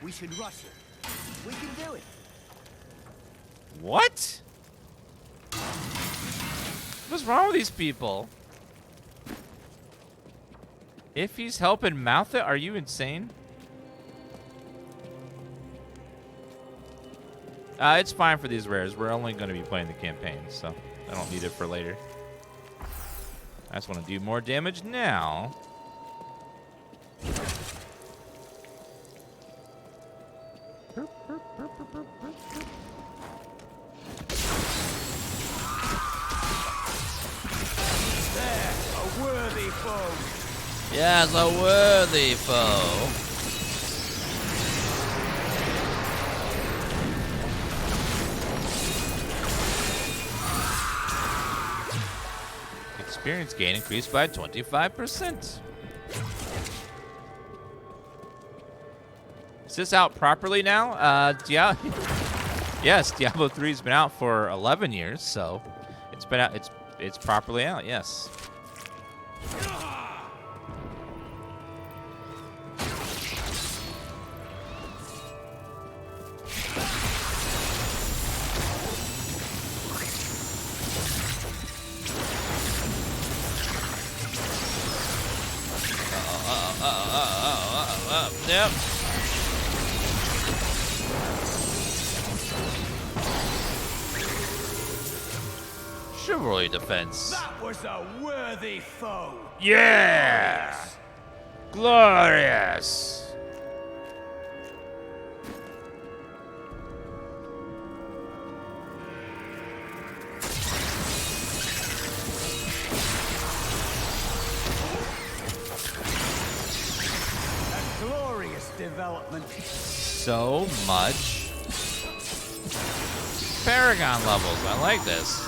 We should rush it. We can do it. What? What's wrong with these people? If he's helping mouth it, are you insane? It's fine for these rares. We're only going to be playing the campaign, so I don't need it for later. I just want to do more damage now. There, a worthy foe. Yes, a worthy foe. Experience gain increased by 25%. Is this out properly now? Yes, Diablo 3's been out for 11 years, so it's been out. It's properly out. Yes. Yep. Chivalry defense. That was a worthy foe. Yeah. Glorious. Development. So much Paragon levels. I like this.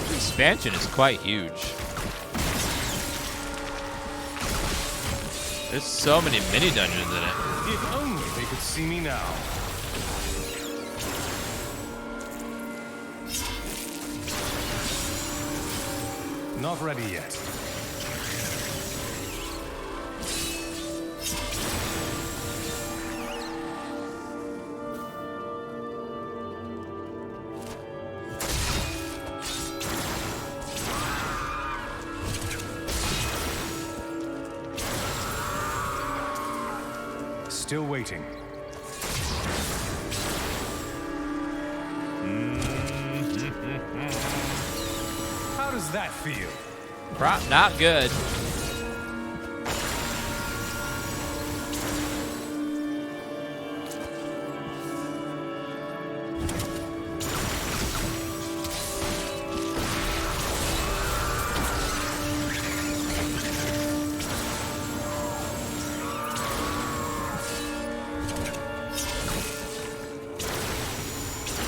The expansion is quite huge. There's so many mini dungeons in it. If only they could see me now. Not ready yet. Still waiting. How does that feel? Not good.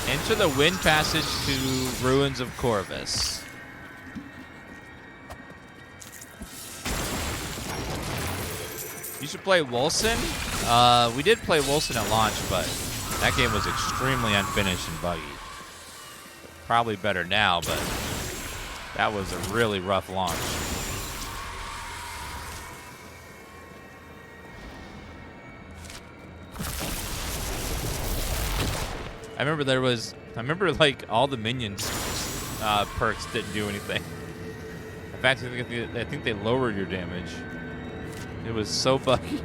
Enter the wind passage to Ruins of Corvus. You should play Wolcen. We did play Wolcen at launch, but that game was extremely unfinished and buggy. Probably better now, but that was a really rough launch. I remember like all the minions perks didn't do anything. In fact, I think they lowered your damage. It was so buggy.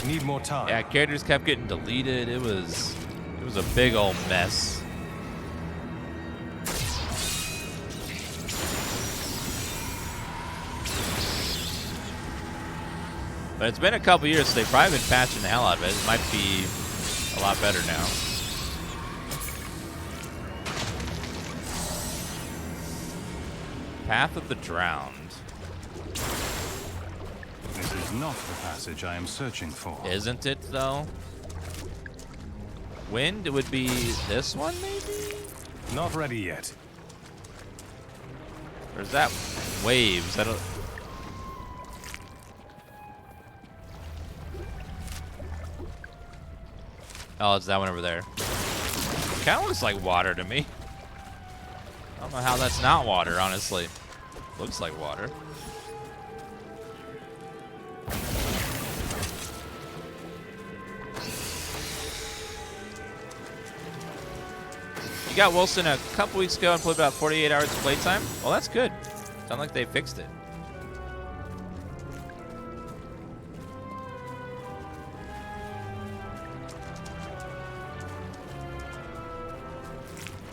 Need more time. Yeah, characters kept getting deleted. It was a big old mess. But it's been a couple years, so they've probably been patching the hell out of it. It might be a lot better now. Path of the Drowned. This is not the passage I am searching for. Isn't it, though? Wind would be this one, maybe? Not ready yet. Or is that waves? I don't... Oh, it's that one over there. Kind of looks like water to me. I don't know how that's not water, honestly. Looks like water. got Wilson a couple weeks ago and played about 48 hours of playtime. Well, that's good. Sounds like they fixed it.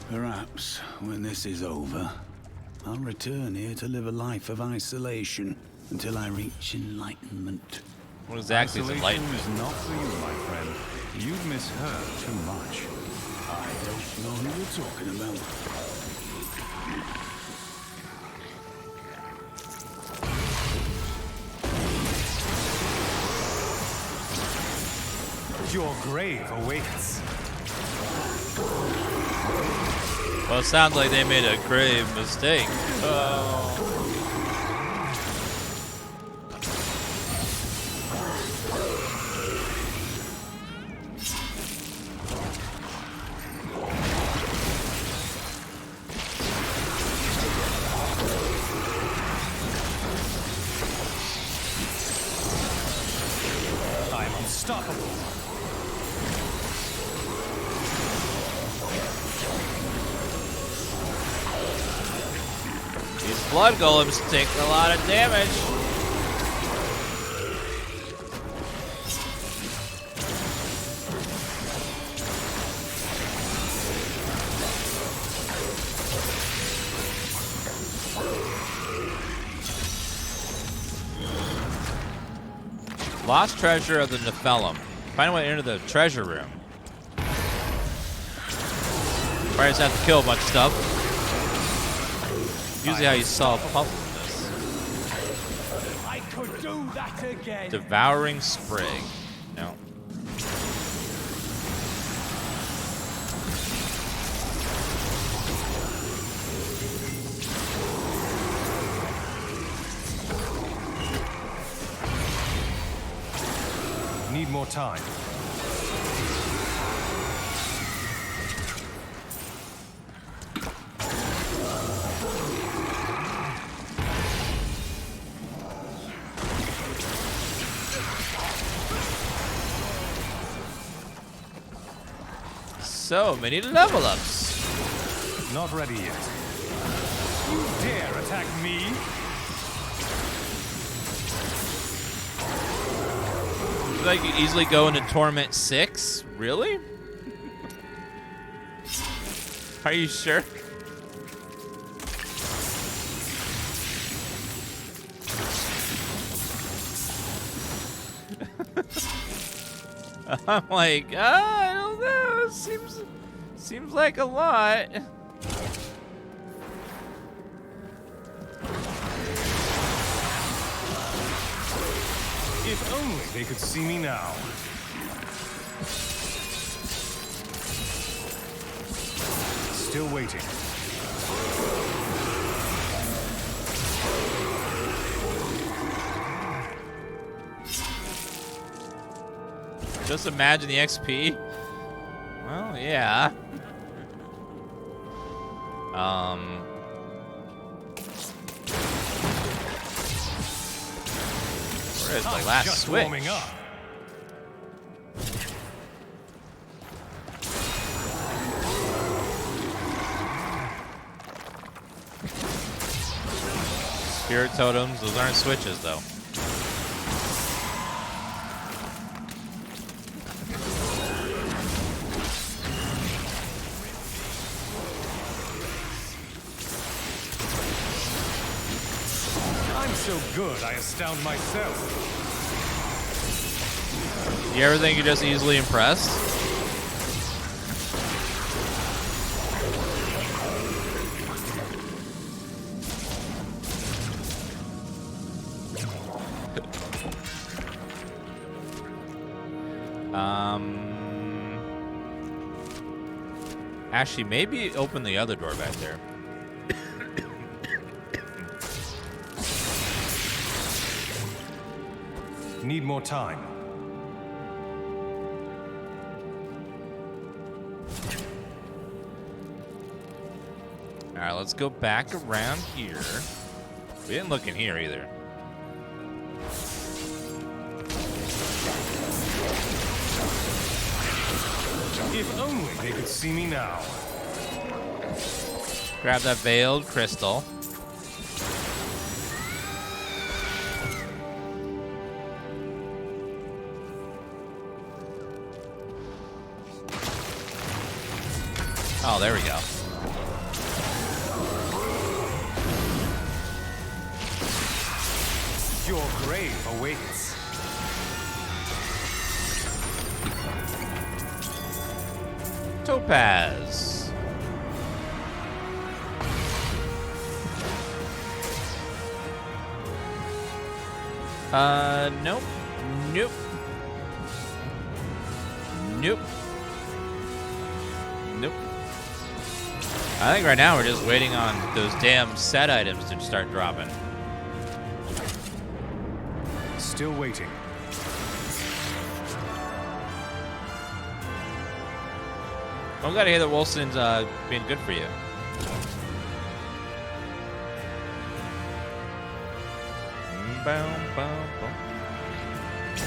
Perhaps, when this is over, I'll return here to live a life of isolation until I reach enlightenment. What exactly is Isolation enlightenment? is not for you, my friend. You've misheard too much. I don't know who you're talking about. Your grave awaits. Well, it sounds like they made a grave mistake. I'm unstoppable. These blood golems take a lot of damage. Lost treasure of the Nephilim. Find a way into the treasure room. Probably just have to kill a bunch of stuff. Usually how you solve puzzles in this. I could do that again. Devouring Sprig. No. Need more time. So many level ups. Not ready yet. You dare attack me? Like you easily go into Torment 6? Really? Are you sure? I'm like, I don't know. Seems like a lot. If only they could see me now. Still waiting. Just imagine the XP. Well, yeah. Where is my last Just switch? warming up. Spirit totems, those aren't switches though. I'm so good, I astound myself. You ever think you're just easily impressed? Actually, maybe open the other door back there. Need more time. All right, let's go back around here. We didn't look in here either. If only they could see me now. Grab that veiled crystal. Oh, there we go. Your grave awaits. Topaz. Nope. Nope. Nope. Nope. I think right now we're just waiting on those damn set items to start dropping. Still waiting. I'm glad to hear that Wilson's being good for you.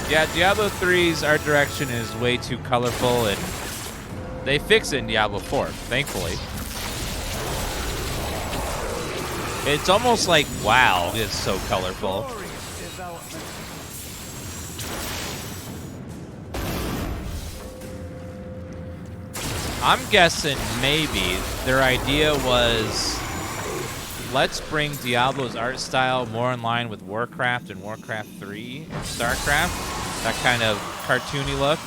Yeah, Diablo 3's art direction is way too colorful, and they fix it in Diablo 4, thankfully. It's almost like WoW, it's so colorful. I'm guessing maybe their idea was, let's bring Diablo's art style more in line with Warcraft and Warcraft 3 and StarCraft, that kind of cartoony look,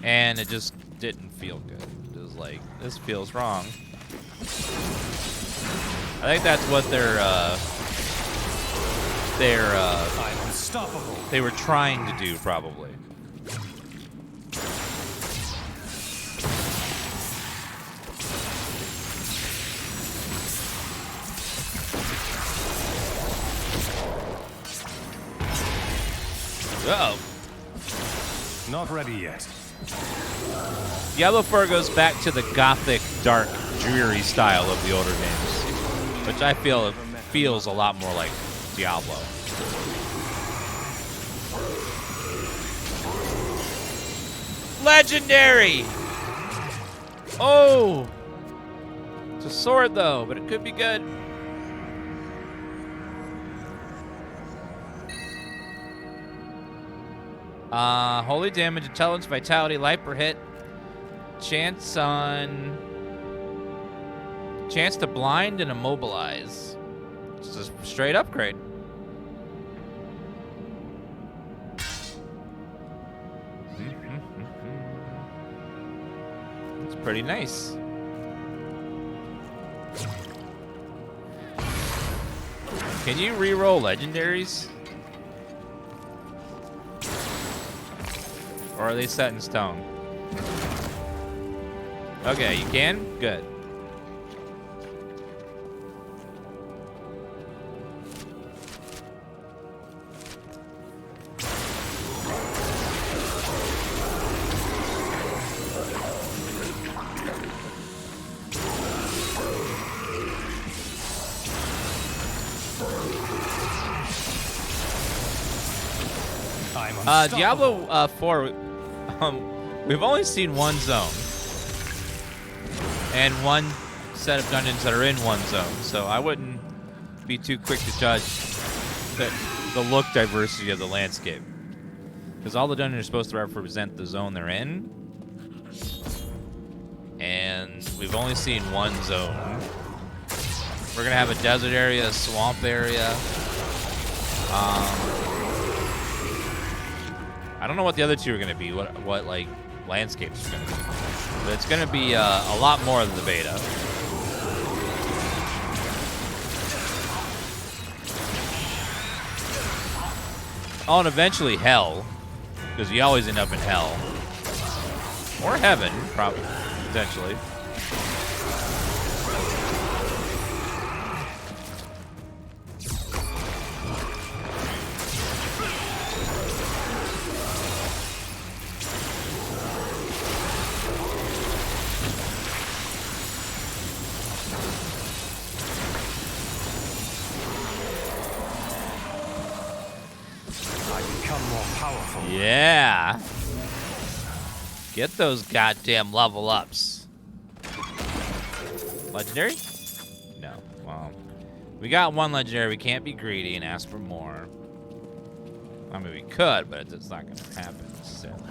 and it just didn't feel good. It was like, this feels wrong. I think that's what I'm unstoppable. they were trying to do, probably. Uh-oh. Not ready yet. Diablo 4 goes back to the gothic, dark, dreary style of the older games, which I feel it feels a lot more like Diablo. Legendary! Oh! It's a sword, though, but it could be good. Holy damage, intelligence, vitality, light per hit. Chance to blind and immobilize. It's a straight upgrade. It's pretty nice. Can you re-roll legendaries? Or are they set in stone? Okay, you can? Good. Diablo 4, we've only seen one zone. And one set of dungeons that are in one zone, so I wouldn't be too quick to judge the look diversity of the landscape. Because all the dungeons are supposed to represent the zone they're in. And we've only seen one zone. We're going to have a desert area, a swamp area. I don't know what the other two are going to be, what like landscapes are going to be. But it's going to be a lot more than the beta. Oh, and eventually hell, because you always end up in hell. Or heaven, probably, potentially. Yeah. Get those goddamn level ups. Legendary? We got one legendary. We can't be greedy and ask for more. I mean, we could, but it's not going to happen necessarily.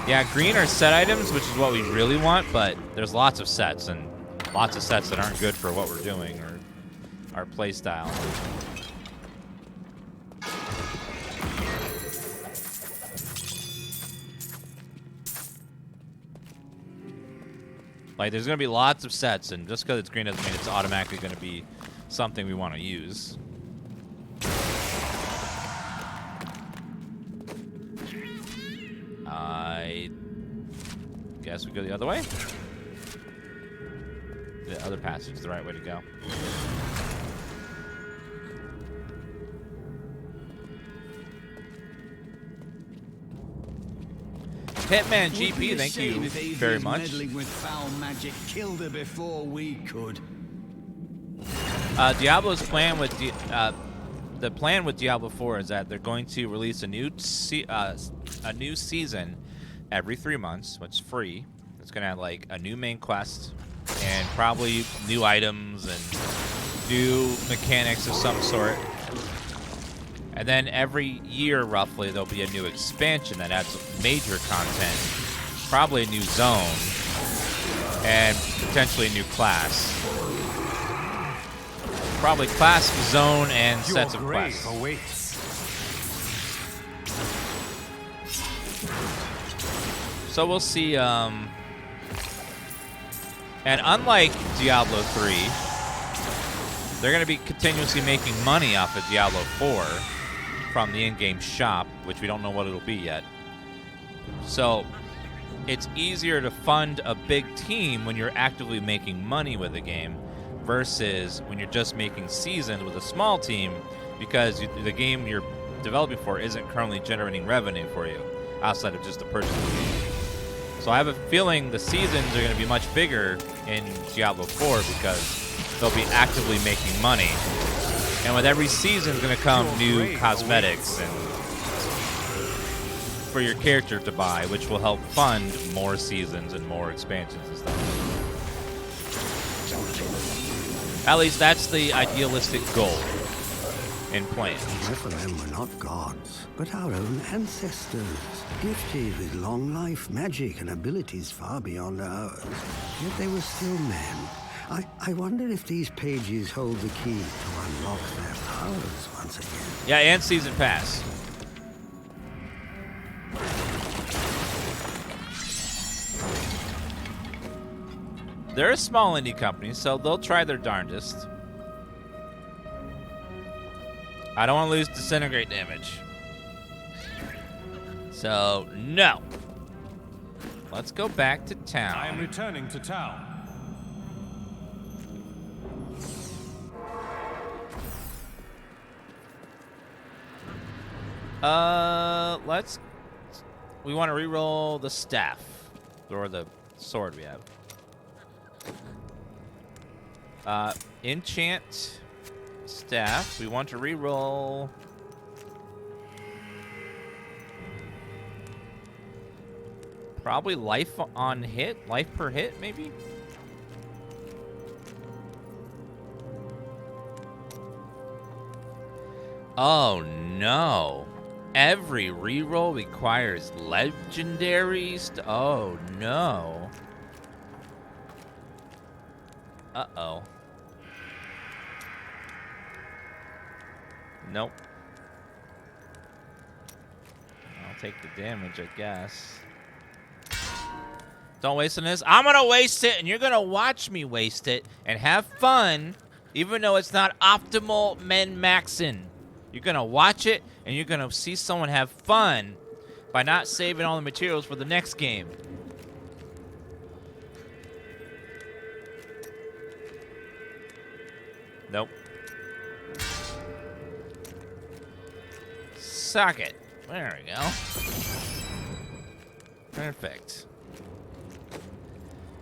Yeah, green are set items, which is what we really want, but there's lots of sets, and lots of sets that aren't good for what we're doing or our play style. Like, there's going to be lots of sets, and just because it's green doesn't mean it's automatically going to be something we want to use. I guess we go the other way. The other passage is the right way to go. Hitman GP, thank you very much. Meddling with foul magic killed her before we could. Diablo's plan with the plan with Diablo 4 is that they're going to release a new season every 3 months, which is free. It's gonna have like a new main quest and probably new items and new mechanics of some sort. And then every year, roughly, there'll be a new expansion that adds major content, probably a new zone, and potentially a new class. Probably class, zone, and sets of quests. Awaits. So we'll see. And unlike Diablo 3, they're going to be continuously making money off of Diablo 4 from the in-game shop, which we don't know what it'll be yet. So it's easier to fund a big team when you're actively making money with a game versus when you're just making seasons with a small team, because the game you're developing for isn't currently generating revenue for you outside of just the purchase of the game. So I have a feeling the seasons are going to be much bigger in Diablo 4 because they'll be actively making money. And with every season is going to come new cosmetics and for your character to buy, which will help fund more seasons and more expansions and stuff. At least that's the idealistic goal in playing. Nephilim were not gods, but our own ancestors, gifted with long life, magic, and abilities far beyond ours. Yet they were still men. I wonder if these pages hold the key to unlock their powers once again. Yeah, and Season Pass. They're a small indie company, so they'll try their darndest. I don't want to lose Disintegrate damage. So, no. Let's go back to town. I am returning to town. We want to reroll the staff or the sword we have. Enchant staff. We want to reroll. Probably life on hit, life per hit, maybe. Oh no. Every reroll requires legendaries. Oh no. Uh-oh. Nope. I'll take the damage, I guess. Don't waste on this. I'm gonna waste it, and you're gonna watch me waste it and have fun, even though it's not optimal min-maxing. You're gonna watch it, and you're gonna see someone have fun by not saving all the materials for the next game. Nope. Suck it. There we go. Perfect.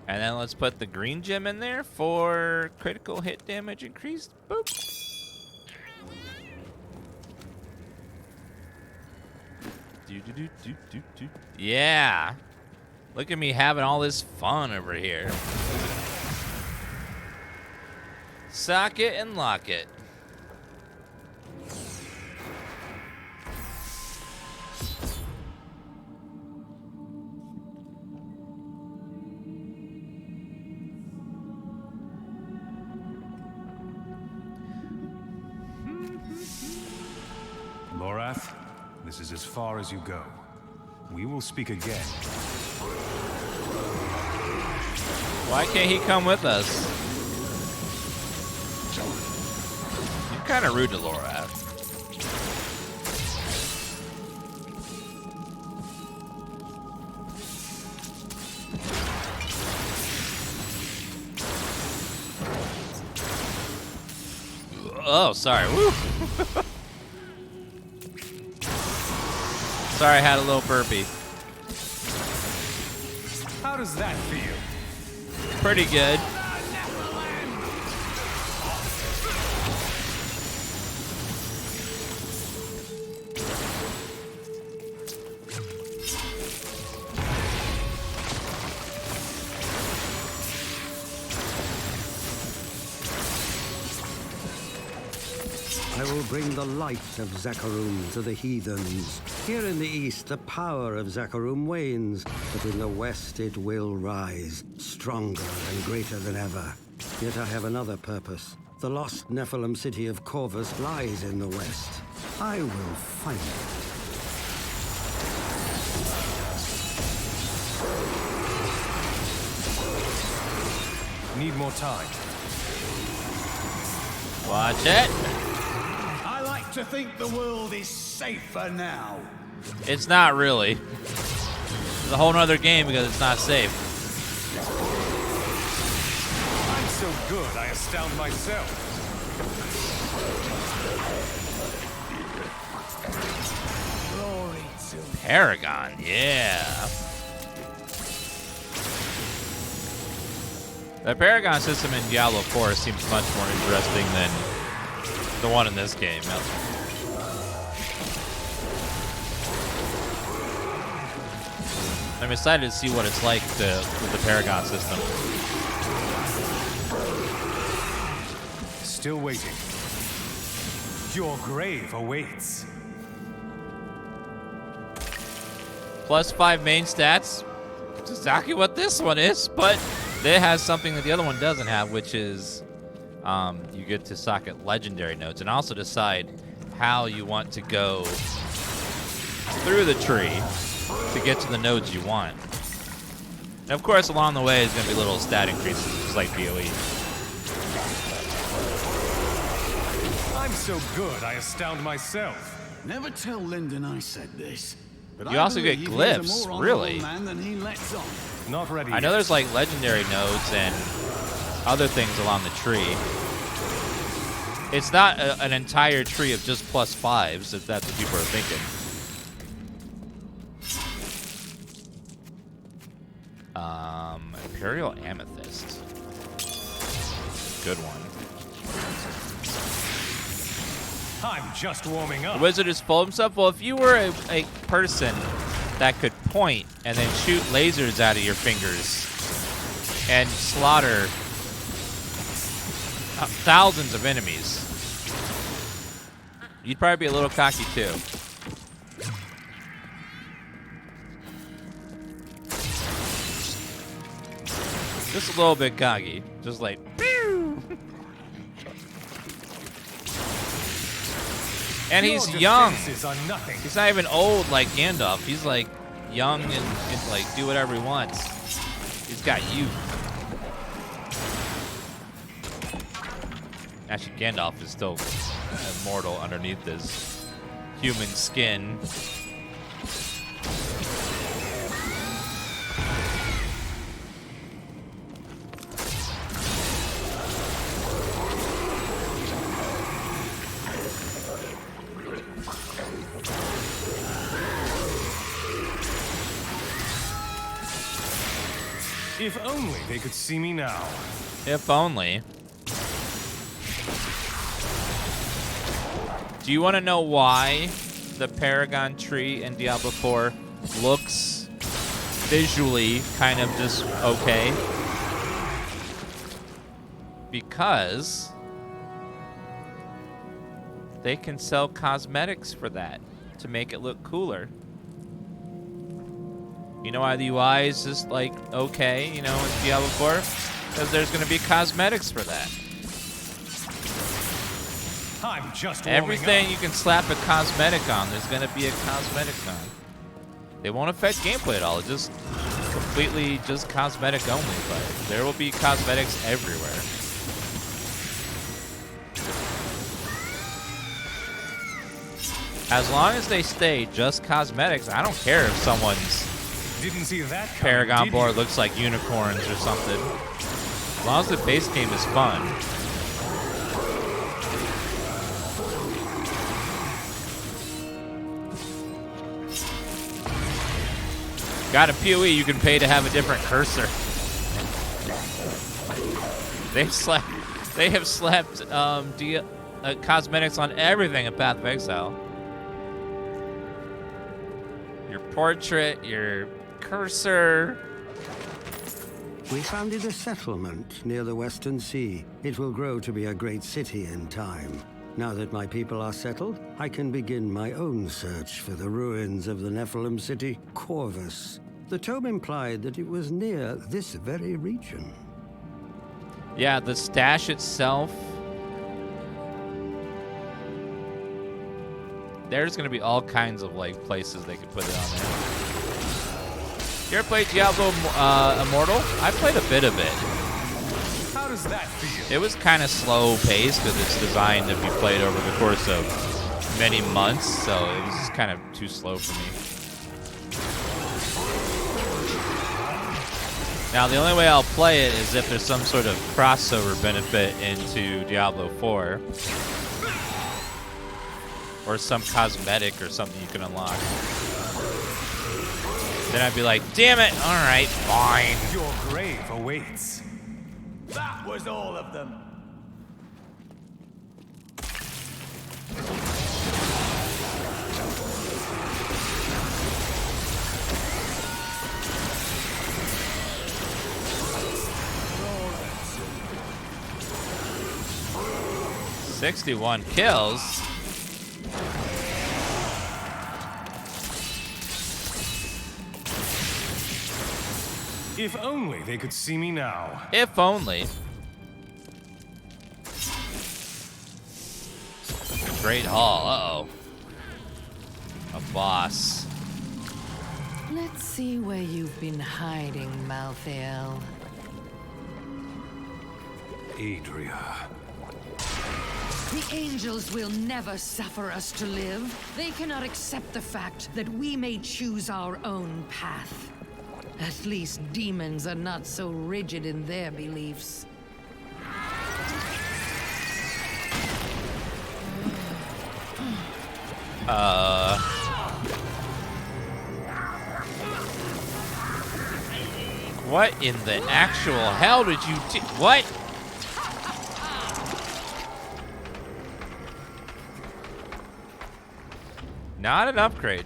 And then let's put the green gem in there for critical hit damage increased. Boop. Yeah. Look at me having all this fun over here. Sock it and lock it. Lorath, this is as far as you go. We will speak again. Why can't he come with us? You're kind of rude to Lorath. Oh, sorry. Woo. Sorry, I had a little burpee. How does that feel? Pretty good. I will bring the light of Zakharum to the heathens. Here in the east, the power of Zakharum wanes, but in the west it will rise, stronger and greater than ever. Yet I have another purpose. The lost Nephilim city of Corvus lies in the west. I will find it. Need more time. Watch it. I like to think the world is safer now. It's not really. It's a whole nother game because it's not safe. I'm so good, I astound myself. Glory to Paragon, yeah. The Paragon system in Diablo 4 seems much more interesting than the one in this game. I'm excited to see what it's like with the Paragon system. Still waiting. Your grave awaits. +5 main stats. That's exactly what this one is, but it has something that the other one doesn't have, which is you get to socket legendary nodes and also decide how you want to go through the tree to get to the nodes you want. And of course, along the way is going to be little stat increases, just like BOE. I'm so good, I astound myself. Never tell Lyndon I said this. But You I also get believe he's a glyphs, more really. honorable man than he lets on. Not ready I know yet. there's like legendary nodes and other things along the tree. It's not an entire tree of just +5s, if that's what people are thinking. Imperial Amethyst. Good one. I'm just warming up. The wizard is full of himself. Well, if you were a person that could point and then shoot lasers out of your fingers and slaughter thousands of enemies, you'd probably be a little cocky too. Just a little bit cocky. Just like, pew! And he's Your young. defenses are nothing. He's not even old like Gandalf. He's like young and like do whatever he wants. He's got youth. Actually, Gandalf is still immortal underneath his human skin. If only they could see me now. If only. Do you want to know why the Paragon tree in Diablo 4 looks visually kind of just okay. Because they can sell cosmetics for that to make it look cooler. You know why the UI is just like okay, you know, in Diablo 4? Because there's going to be cosmetics for that. I'm just Everything warming you can slap a cosmetic on, there's going to be a cosmetic on. They won't affect gameplay at all. It's just completely just cosmetic only, but there will be cosmetics everywhere. As long as they stay just cosmetics, I don't care if someone's Didn't see that coming, Paragon did board you? looks like unicorns or something. As long as the base game is fun. Got a PoE, you can pay to have a different cursor. They have slapped cosmetics on everything in Path of Exile. Your portrait, your cursor. We founded a settlement near the Western Sea. It will grow to be a great city in time. Now that my people are settled, I can begin my own search for the ruins of the Nephilim city, Corvus. The tome implied that it was near this very region. Yeah, the stash itself. There's gonna be all kinds of like places they could put it on there. You ever played Diablo Immortal? I played a bit of it. How does that feel? It was kind of slow paced because it's designed to be played over the course of many months, so it was just kind of too slow for me. Now, the only way I'll play it is if there's some sort of crossover benefit into Diablo 4. Or some cosmetic or something you can unlock. Then I'd be like, damn it, alright, fine. Your grave awaits. That was all of them. "61 kills. If only they could see me now. If only. Great Hall. Uh-oh. A boss. Let's see where you've been hiding, Malthael. Adria. The angels will never suffer us to live. They cannot accept the fact that we may choose our own path. At least demons are not so rigid in their beliefs. What in the actual hell did you do? What? Not an upgrade.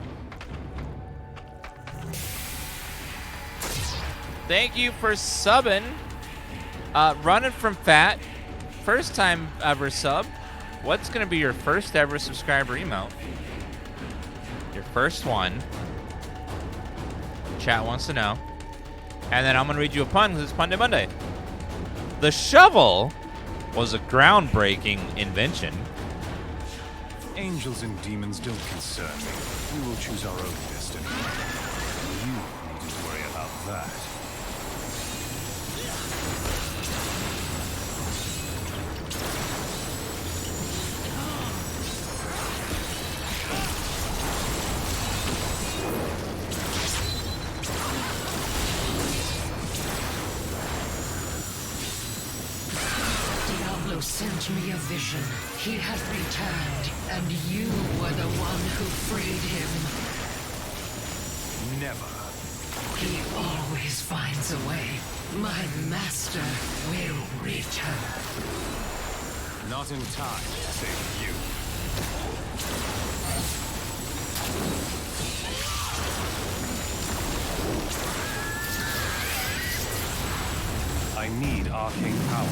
Thank you for subbing. Running from Fat. First time ever sub. What's going to be your first ever subscriber emote? Your first one. Chat wants to know. And then I'm going to read you a pun because it's Pun Day Monday. The shovel was a groundbreaking invention. Angels and demons don't concern me. We will choose our own destiny. You needn't worry about that. Diablo sent me a vision. He has returned, and you were the one who freed him. Never. He always finds a way. My master will return. Not in time to save you. I need arcane power.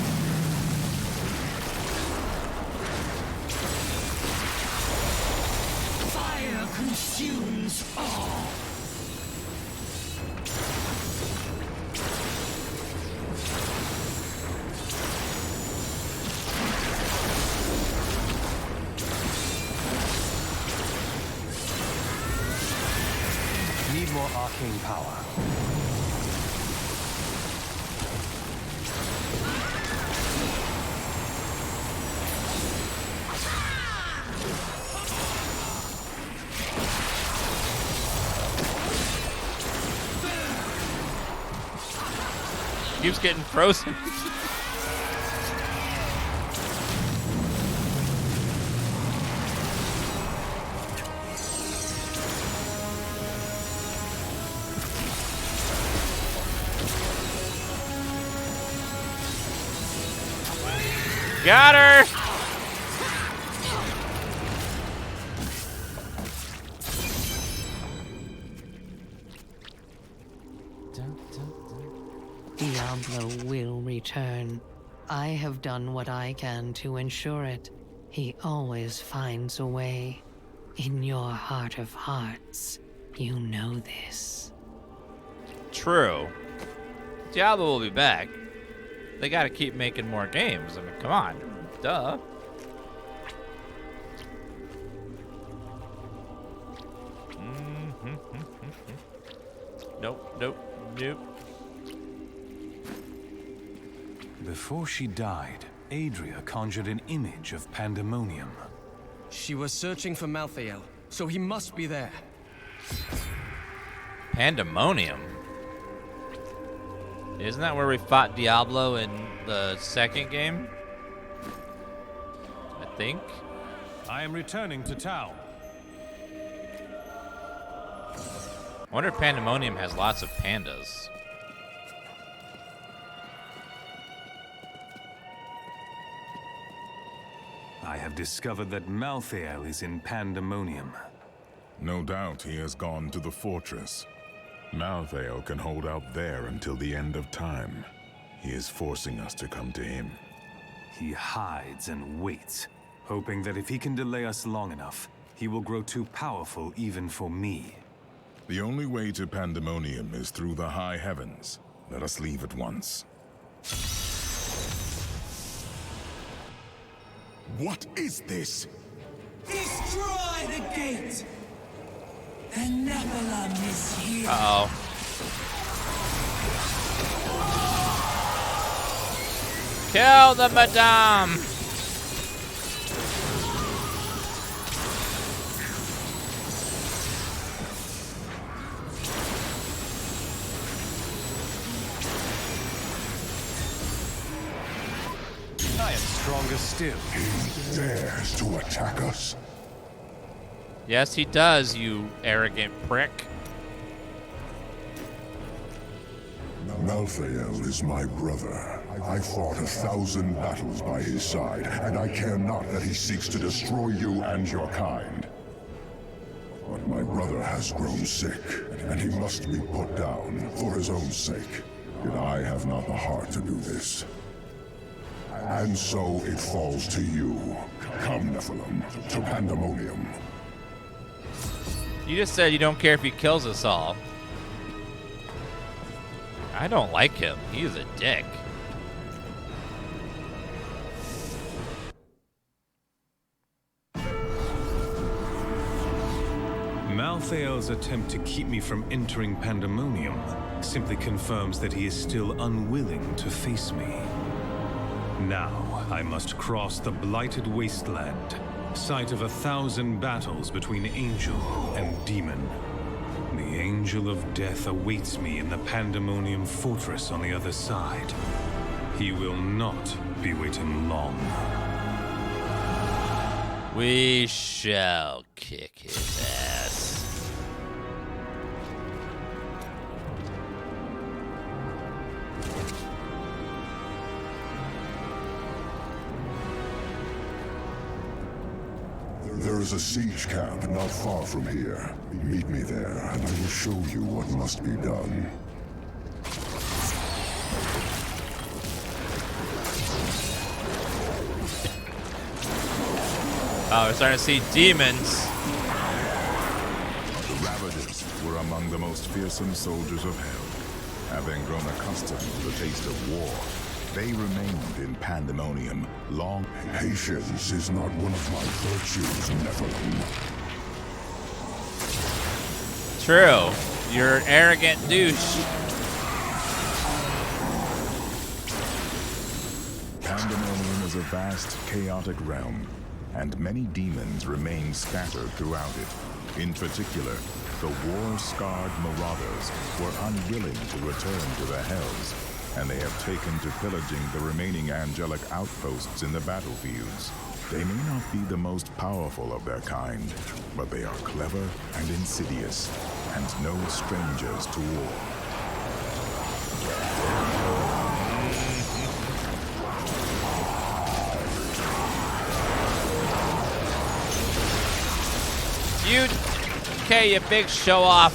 Fire consumes all. Need more arcane power. Keeps getting frozen. Got her! Diablo will return. I have done what I can to ensure it. He always finds a way. In your heart of hearts, you know this. True. Diablo will be back. They gotta keep making more games. I mean, come on. Duh. Nope, nope, nope. Before she died, Adria conjured an image of pandemonium. She was searching for Malthael, so he must be there. Pandemonium? Isn't that where we fought Diablo in the second game? I think. I am returning to town. I wonder if Pandemonium has lots of pandas. I have discovered that Malthael is in Pandemonium. No doubt he has gone to the fortress. Malthael can hold out there until the end of time. He is forcing us to come to him. He hides and waits, hoping that if he can delay us long enough, he will grow too powerful even for me. The only way to Pandemonium is through the high heavens. Let us leave at once. What is this? Destroy the gate! The Nephilim is here. Uh-oh. Kill the Madame! I am stronger still. He dares to attack us. Yes, he does, you arrogant prick. Malthael is my brother. I fought 1,000 battles by his side, and I care not that he seeks to destroy you and your kind. But my brother has grown sick, and he must be put down for his own sake. Yet I have not the heart to do this. And so it falls to you. Come, Nephilim, to Pandemonium. You just said you don't care if he kills us all. I don't like him. He's a dick. Malthael's attempt to keep me from entering Pandemonium simply confirms that he is still unwilling to face me. Now, I must cross the blighted wasteland, site of 1,000 battles between angel and demon. The Angel of Death awaits me in the Pandemonium Fortress on the other side. He will not be waiting long. We shall kick his ass. There is a siege camp not far from here. Meet me there, and I will show you what must be done. Oh, we're starting to see demons. The Ravagers were among the most fearsome soldiers of hell. Having grown accustomed to the taste of war, they remained in pandemonium long. Patience is not one of my virtues, Nephilim. True. You're an arrogant douche. Pandemonium is a vast, chaotic realm, and many demons remain scattered throughout it. In particular, the war-scarred Marauders were unwilling to return to the Hells, and they have taken to pillaging the remaining angelic outposts in the battlefields. They may not be the most powerful of their kind, but they are clever and insidious, and no strangers to war. Okay, you big show-off.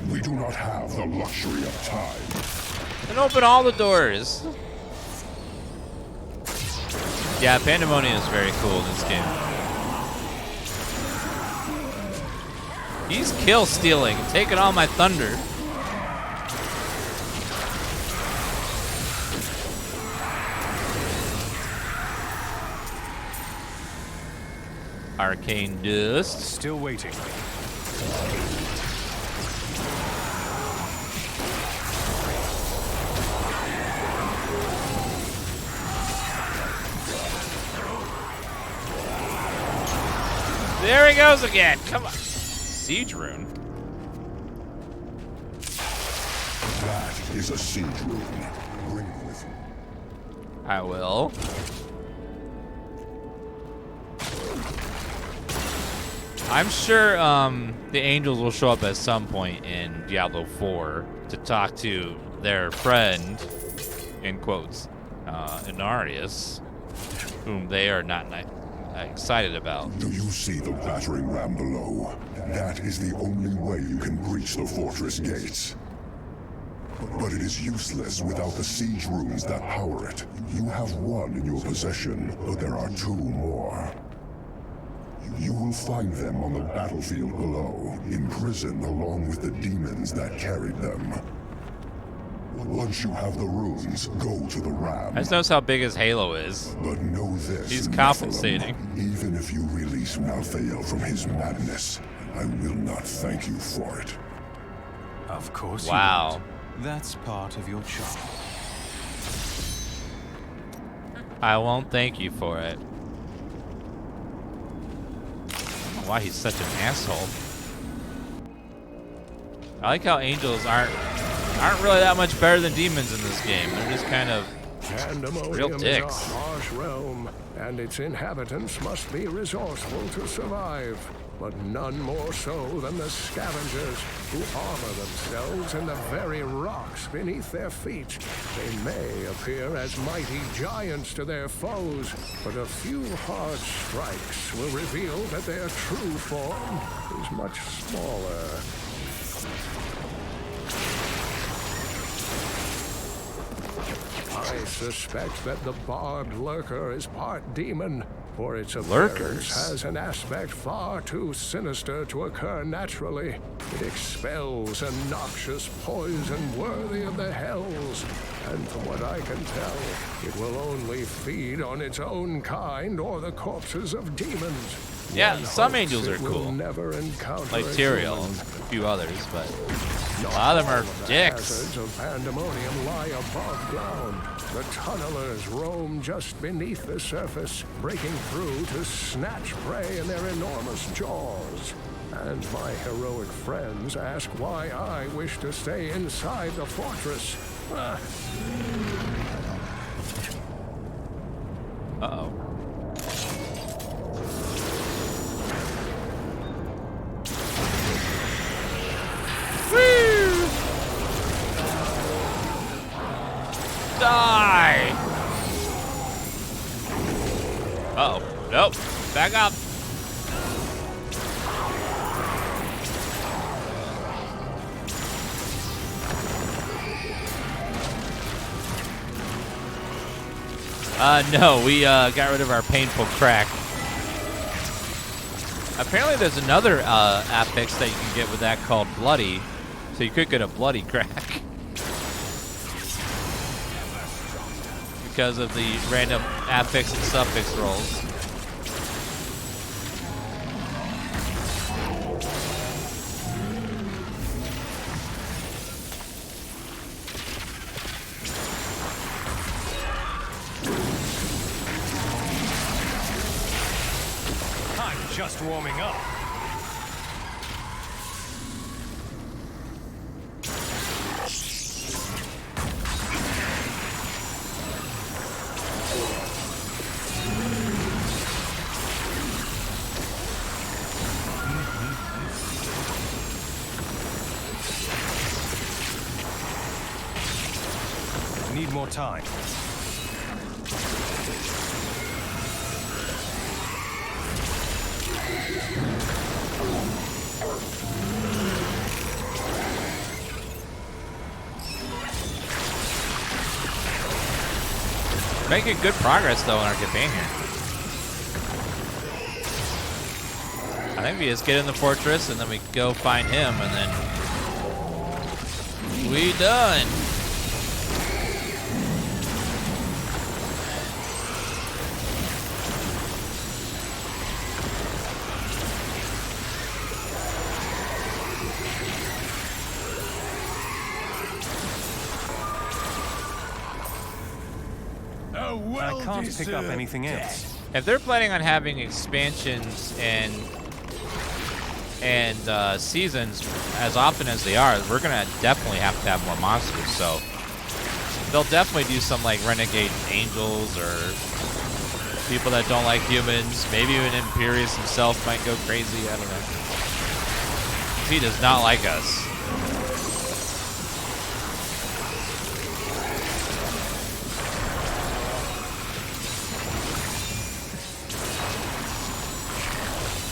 We do not have the luxury of time. And open all the doors. Yeah, Pandemonium is very cool in this game. He's kill stealing, taking all my thunder. Arcane dust. Still waiting. There he goes again. Come on. Siege rune. That is a siege rune. Bring it with you. I will. I'm sure the angels will show up at some point in Diablo 4 to talk to their friend, in quotes, Inarius, whom they are not excited about. Do you see the battering ram below? That is the only way you can breach the fortress gates. But it is useless without the siege runes that power it. You have one in your possession, but there are two more. You will find them on the battlefield below, imprisoned along with the demons that carried them. Once you have the runes, go to the ram. I just noticed how big his halo is. But know this, He's Nephilim, compensating. even if you release Malthael from his madness, I will not thank you for it. Of course Wow. you won't. That's part of your charm. I won't thank you for it. Why he's such an asshole. I like how angels aren't really that much better than demons in this game. They're just kind of real Pandemonium is dicks. a harsh realm, and its inhabitants must be resourceful to survive. But none more so than the scavengers, who armor themselves in the very rocks beneath their feet. They may appear as mighty giants to their foes, but a few hard strikes will reveal that their true form is much smaller. I suspect that the barbed lurker is part demon, for its appearance Lurkers? has an aspect far too sinister to occur naturally. It expels a noxious poison worthy of the hells, and from what I can tell, it will only feed on its own kind or the corpses of demons. Yeah, One some hopes angels it are will cool. never encounter Like a Tyrael human. and a few others, but a Not lot of them all are the dicks. hazards of pandemonium lie above ground. The tunnelers roam just beneath the surface, breaking through to snatch prey in their enormous jaws. And my heroic friends ask why I wish to stay inside the fortress. Uh-oh. Woo! Die! Uh-oh. Nope. Back up. No, we got rid of our painful crack. Apparently there's another affix that you can get with that called bloody. So you could get a bloody crack. Because of the random affix and suffix rolls. I'm just warming up. Need more time. Making good progress though in our campaign here. I think we just get in the fortress and then we go find him and then we done. I can't pick up anything else. If they're planning on having expansions and seasons as often as they are, we're gonna definitely have to have more monsters. So they'll definitely do some like renegade angels or people that don't like humans. Maybe even Imperius himself might go crazy. I don't know. He does not like us.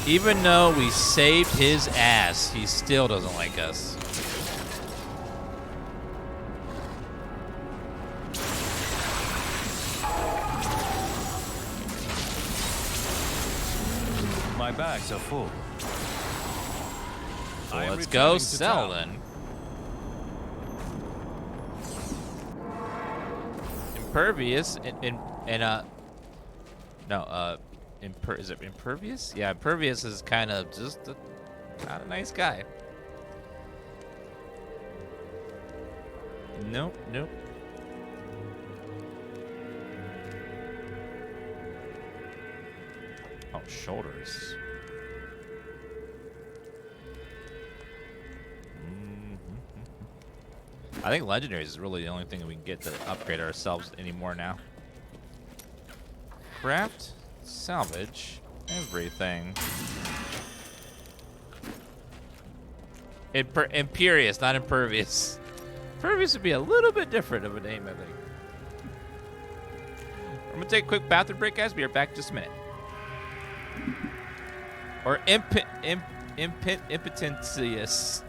Even though we saved his ass, he still doesn't like us. My bags are full. So let's go sell then. Impervious is it Impervious? Yeah, Impervious is kind of just not a nice guy. Nope, nope. Oh, shoulders. I think legendaries is really the only thing we can get to upgrade ourselves anymore now. Craft, salvage, everything. Imperious, not Impervious. Impervious would be a little bit different of a name, I think. I'm gonna take a quick bathroom break, guys. Be right back in just a minute. Or impotentious.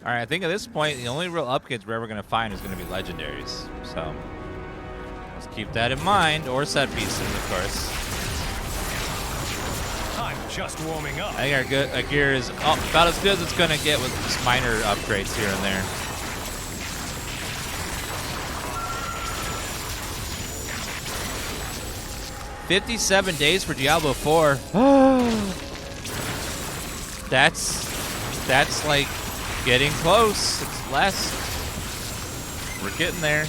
All right, I think at this point, the only real upgrades we're ever going to find is going to be legendaries. So let's keep that in mind, or set pieces, of course. I'm just warming up. I think our gear is about as good as it's going to get with just minor upgrades here and there. $57 days for Diablo 4. That's like getting close. It's less. We're getting there.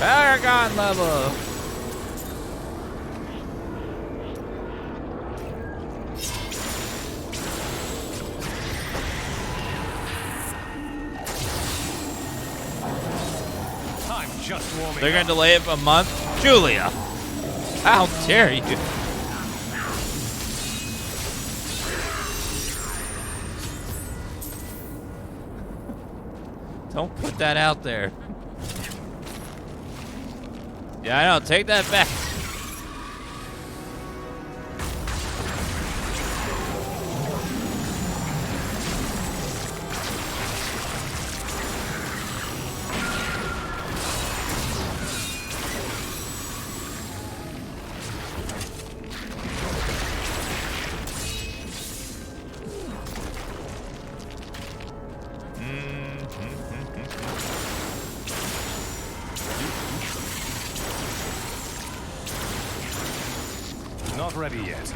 Paragon level. Just warming They're going to delay it for a month? Julia, how dare you? Don't put that out there. Yeah, I know. Take that back. Not ready yet.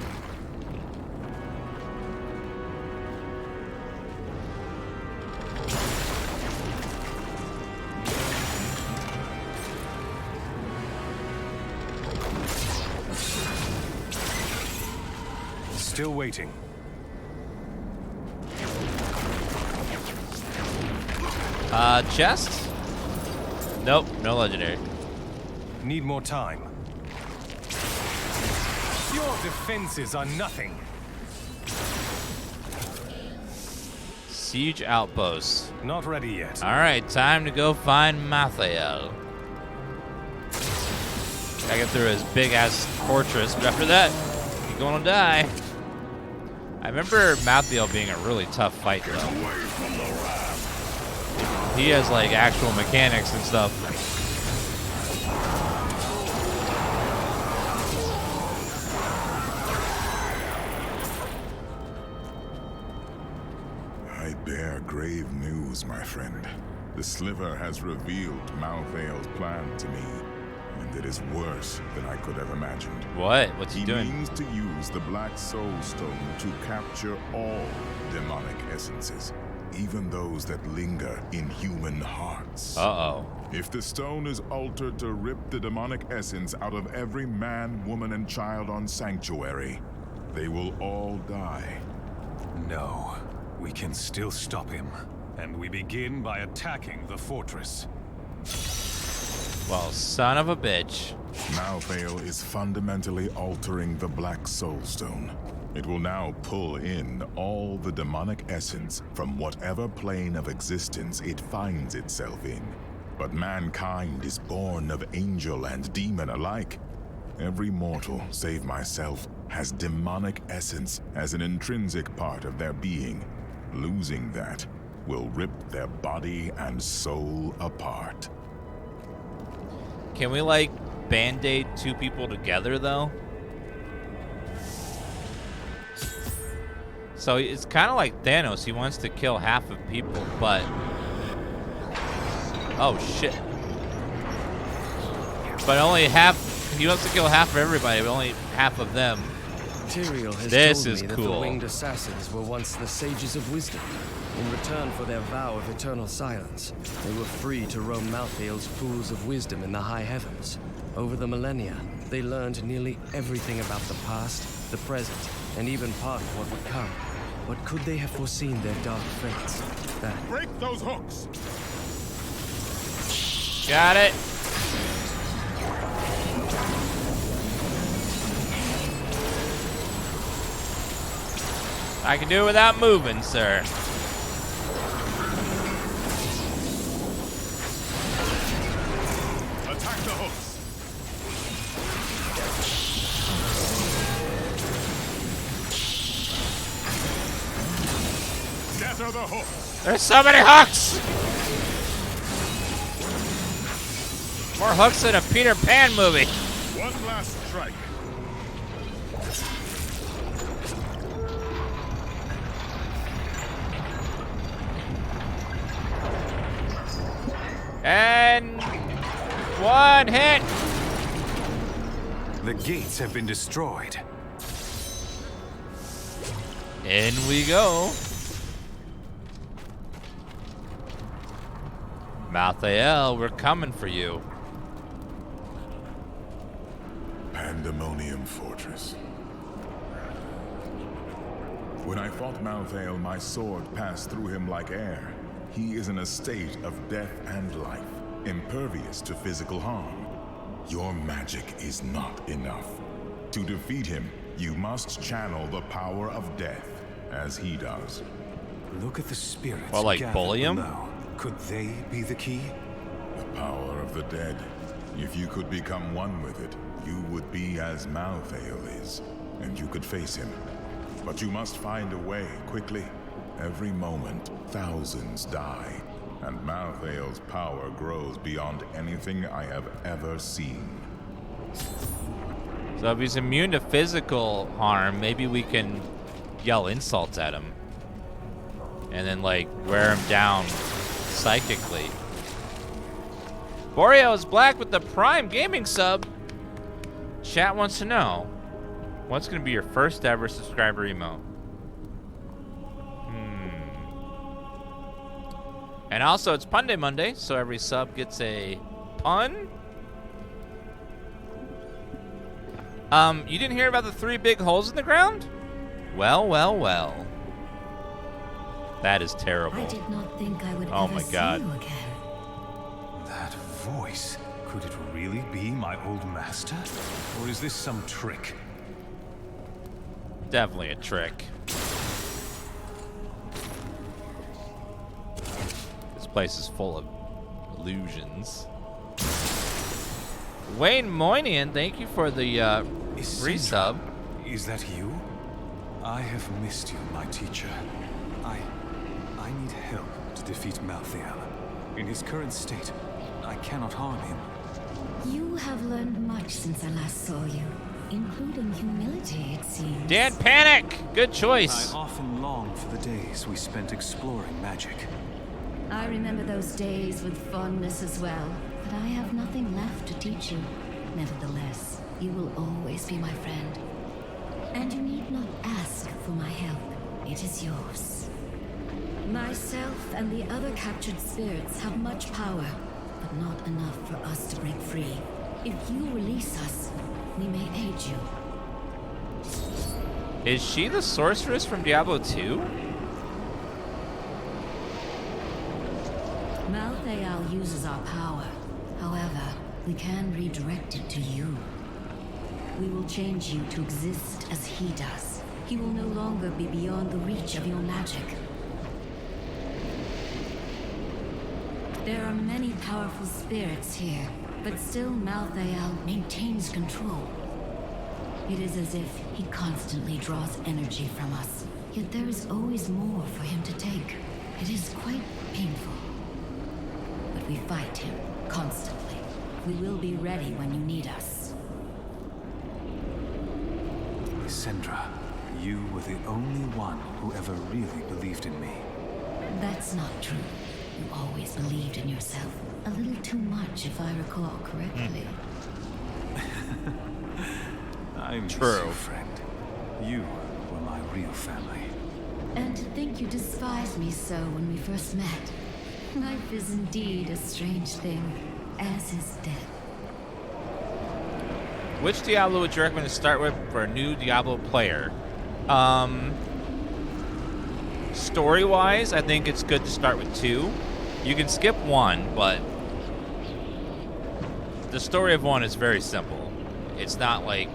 Still waiting. Chest? Nope, no legendary. Need more time. Your defenses are nothing. Siege outpost. Not ready yet. All right, time to go find Mathael. Gotta get through his big ass fortress, but after that, you're gonna die. I remember Mathael being a really tough fight though. He has like actual mechanics and stuff. I bear grave news, my friend. The Sliver has revealed Malthael's plan to me, and it is worse than I could have imagined. What? What's he doing? He means to use the Black Soul Stone to capture all demonic essences, even those that linger in human hearts. Uh-oh. If the stone is altered to rip the demonic essence out of every man, woman, and child on Sanctuary, they will all die. No, we can still stop him. And we begin by attacking the fortress. Well, son of a bitch. Malthael is fundamentally altering the Black Soul Stone. It will now pull in all the demonic essence from whatever plane of existence it finds itself in. But mankind is born of angel and demon alike. Every mortal, save myself, has demonic essence as an intrinsic part of their being. Losing that will rip their body and soul apart. Can we, like, band-aid two people together, though? So it's kind of like Thanos. He wants to kill half of people, but... Oh, shit. But only half... He wants to kill half of everybody, but only half of them. Tyrael has This told is me that cool. the winged assassins were once the sages of wisdom. In return for their vow of eternal silence, they were free to roam Malthael's pools of wisdom in the high heavens. Over the millennia, they learned nearly everything about the past, the present, and even part of what would come. But could they have foreseen their dark fates? That break those hooks! Got it. I can do it without moving, sir. Attack the hooks! Fire the hooks! There's so many hooks! More hooks than a Peter Pan movie. One last strike. And one hit. The gates have been destroyed. In we go. Malthael, we're coming for you. Pandemonium Fortress. When I fought Malthael, my sword passed through him like air. He is in a state of death and life, impervious to physical harm. Your magic is not enough. To defeat him, you must channel the power of death, as he does. Look at the spirits. Well, like gathered bully him? below. Could they be the key? The power of the dead. If you could become one with it, you would be as Malthael is, and you could face him. But you must find a way, quickly. Every moment, thousands die, and Malthael's power grows beyond anything I have ever seen. So if he's immune to physical harm, maybe we can yell insults at him. And then, like, wear him down psychically. Boreal is black with the Prime Gaming sub. Chat wants to know, what's going to be your first ever subscriber emote? And also, it's Pun Day Monday, so every sub gets a pun. You didn't hear about the 3 big holes in the ground? Well, well, well. That is terrible. I did not think I would Oh ever my see God. you again. That voice. Could it really be my old master? Or is this some trick? Definitely a trick. This place is full of illusions. Wayne Moynihan, thank you for the resub. Is that you? I have missed you, my teacher. I need help to defeat Malthael. In his current state, I cannot harm him. You have learned much since I last saw you, including humility, it seems. Dan Panic! Good choice. I often long for the days we spent exploring magic. I remember those days with fondness as well, but I have nothing left to teach you. Nevertheless, you will always be my friend. And you need not ask for my help. It is yours. Myself and the other captured spirits have much power, but not enough for us to break free. If you release us, we may aid you. Is she the sorceress from Diablo 2? Malthael uses our power. However, we can redirect it to you. We will change you to exist as he does. He will no longer be beyond the reach of your magic. There are many powerful spirits here, but still Malthael maintains control. It is as if he constantly draws energy from us, yet there is always more for him to take. It is quite painful. But we fight him constantly. We will be ready when you need us. Lysandra, you were the only one who ever really believed in me. That's not true. You always believed in yourself. A little too much, if I recall correctly. I miss True. you, friend. You were my real family. And to think you despised me so when we first met. Life is indeed a strange thing, as is death. Which Diablo would you recommend to start with for a new Diablo player? Story-wise, I think it's good to start with 2. You can skip 1, but the story of 1 is very simple. It's not like...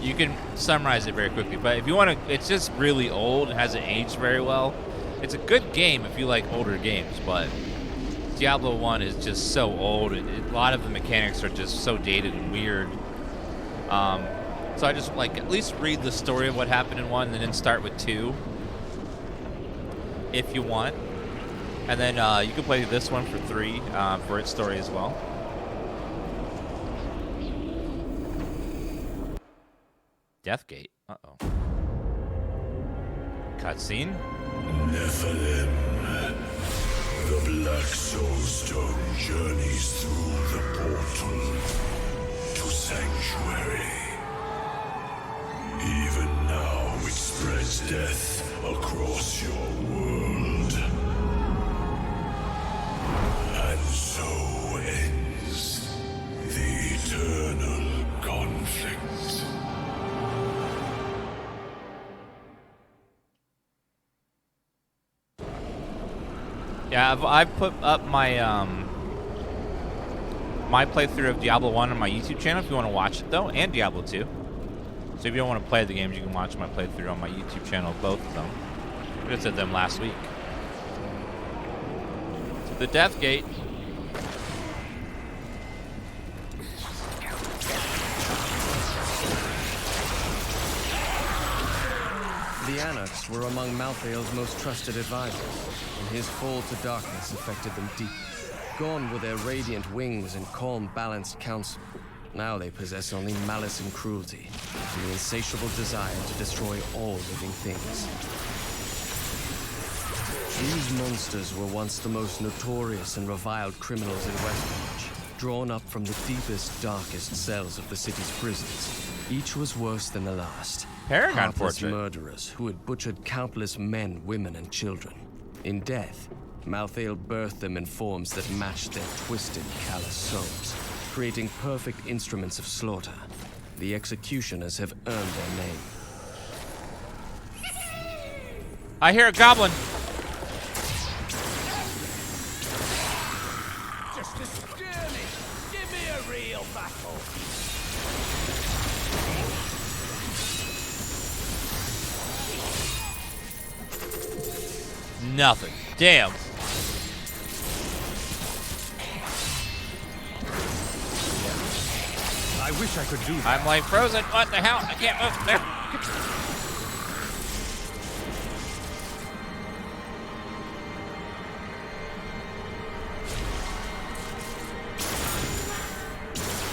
You can summarize it very quickly, but if you want to... It's just really old and hasn't aged very well. It's a good game if you like older games, but Diablo 1 is just so old, and a lot of the mechanics are just so dated and weird. So I just like at least read the story of what happened in 1 and then start with 2. if you want. And then you can play this one for 3 for its story as well. Deathgate. Uh-oh. Cutscene. Nephilim. The Black Soul Stone journeys through the portal to Sanctuary. Even now it spreads death across your world. And so ends the eternal conflict. Yeah, I've put up my my playthrough of Diablo 1 on my YouTube channel if you want to watch it though, and Diablo 2. So if you don't want to play the games, you can watch my playthrough on my YouTube channel, both of them. I just did them last week. To the Deathgate. The Anarchs were among Malthael's most trusted advisors, and his fall to darkness affected them deeply. Gone were their radiant wings and calm, balanced counsel. Now they possess only malice and cruelty, and the insatiable desire to destroy all living things. These monsters were once the most notorious and reviled criminals in Westmarch, drawn up from the deepest, darkest cells of the city's prisons. Each was worse than the last. Paragon Heartless portrait. murderers who had butchered countless men, women, and children. In death, Malthael birthed them in forms that matched their twisted, callous souls, creating perfect instruments of slaughter. The executioners have earned their name. I hear a goblin. Just a skirmish. Give me a real battle. Nothing. Damn. I wish I could do that. I'm like frozen. What the hell? I can't move. There.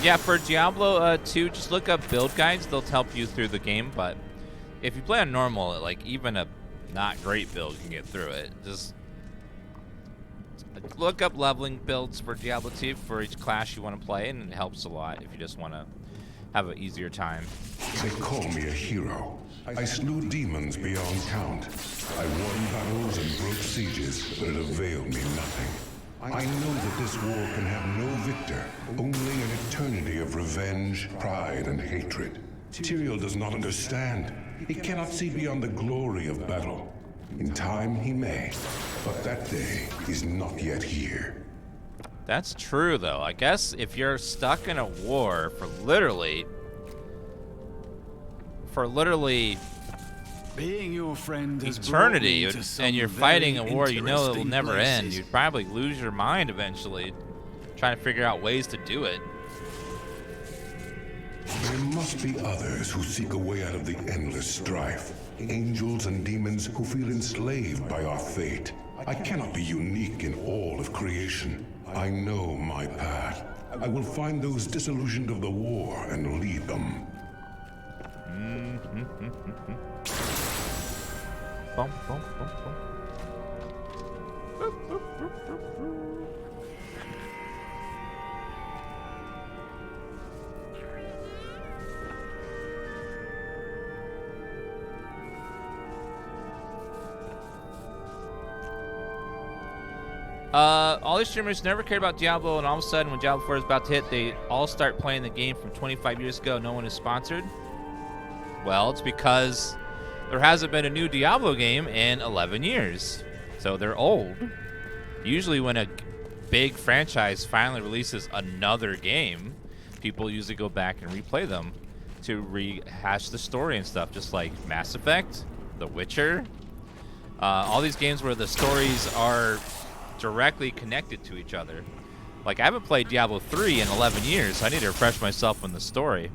Yeah, for Diablo 2, just look up build guides. They'll help you through the game. But if you play on normal, like even a not great build can get through it. Just look up leveling builds for Diablo 2 for each class you want to play, and it helps a lot if you just want to have an easier time. They call me a hero. I slew demons beyond count. I won battles and broke sieges, but it availed me nothing. I know that this war can have no victor, only an eternity of revenge, pride, and hatred. Tyrael does not understand. He cannot see beyond the glory of battle. In time, he may, but that day is not yet here. That's true, though. I guess if you're stuck in a war for literally Being your friend has eternity, brought me to some and you're fighting a very war you know it will interesting never end, places. you'd probably lose your mind eventually, trying to figure out ways to do it. There must be others who seek a way out of the endless strife. Angels and demons who feel enslaved by our fate. I cannot be unique in all of creation. I know my path. I will find those disillusioned of the war and lead them. Bum, bum, bum, bum. All these streamers never cared about Diablo, and all of a sudden when Diablo 4 is about to hit, they all start playing the game from 25 years ago. No one is sponsored. Well, it's because there hasn't been a new Diablo game in 11 years. So they're old. Usually when a big franchise finally releases another game, people usually go back and replay them to rehash the story and stuff, just like Mass Effect, The Witcher. All these games where the stories are directly connected to each other. Like, I haven't played Diablo 3 in 11 years, so I need to refresh myself on the story.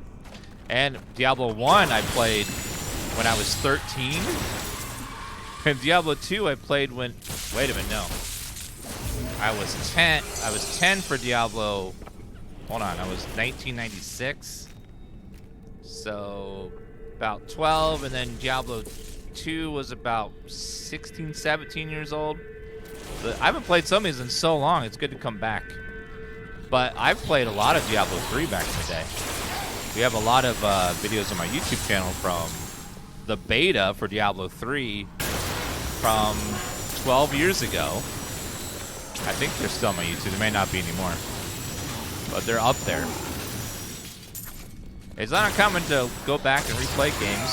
And Diablo 1 I played when I was 13. Diablo 2 I played when, wait a minute, no. I was 10 for Diablo, hold on, I was 1996. So about 12, and then Diablo 2 was about 16, 17 years old. But I haven't played some of these in so long, it's good to come back. But I've played a lot of Diablo 3 back in the day. We have a lot of videos on my YouTube channel from the beta for Diablo 3 from 12 years ago. I think they're still on my YouTube. They may not be anymore, but they're up there. It's not uncommon to go back and replay games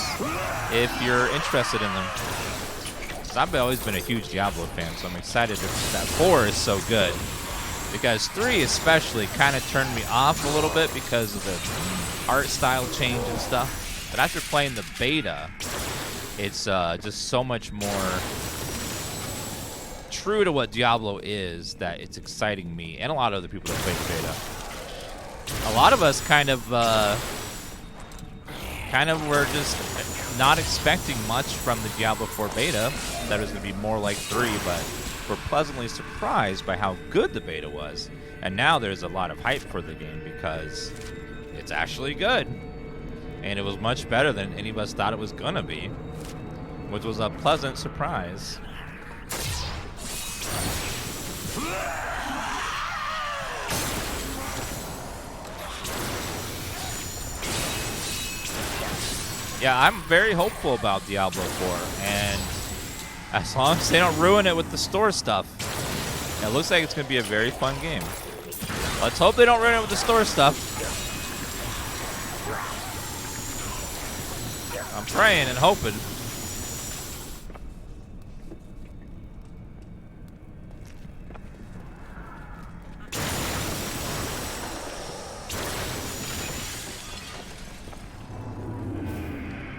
if you're interested in them. I've always been a huge Diablo fan, so I'm excited that 4 is so good. Because 3 especially kind of turned me off a little bit because of the art style change and stuff. But after playing the beta, it's just so much more true to what Diablo is that it's exciting me and a lot of other people that play the beta. A lot of us kind of were just not expecting much from the Diablo 4 beta. That it was going to be more like 3, but we're pleasantly surprised by how good the beta was. And now there's a lot of hype for the game because it's actually good. And it was much better than any of us thought it was going to be, which was a pleasant surprise. Yeah, I'm very hopeful about Diablo 4, and as long as they don't ruin it with the store stuff, it looks like it's going to be a very fun game. Let's hope they don't ruin it with the store stuff. I'm praying and hoping.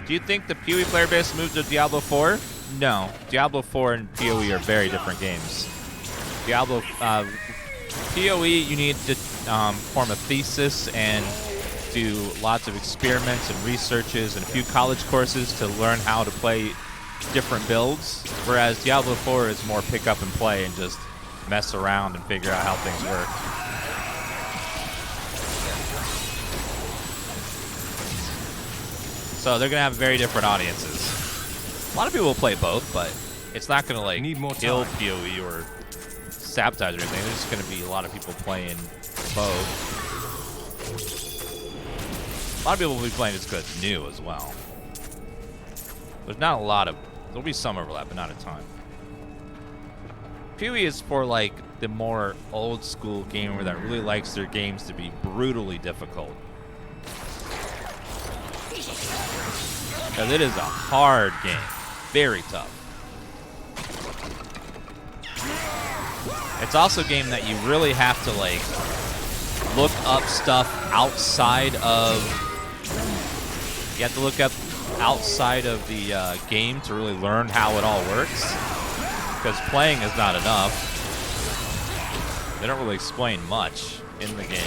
Do you think the PoE player base moved to Diablo 4? No. Diablo 4 and PoE are very different games. Diablo, PoE, you need to form a thesis and do lots of experiments and researches and a few college courses to learn how to play different builds, whereas Diablo 4 is more pick up and play and just mess around and figure out how things work. So they're going to have very different audiences. A lot of people will play both, but it's not going to like kill PoE or sabotage or anything. There's just going to be a lot of people playing both. A lot of people will be playing just because it's new as well. There's not a lot of... There'll be some overlap, but not a ton. PoE is for like the more old school gamer that really likes their games to be brutally difficult. Because it is a hard game. Very tough. It's also a game that you really have to like look up stuff outside of... You have to look up outside of the game to really learn how it all works. Because playing is not enough. They don't really explain much in the game.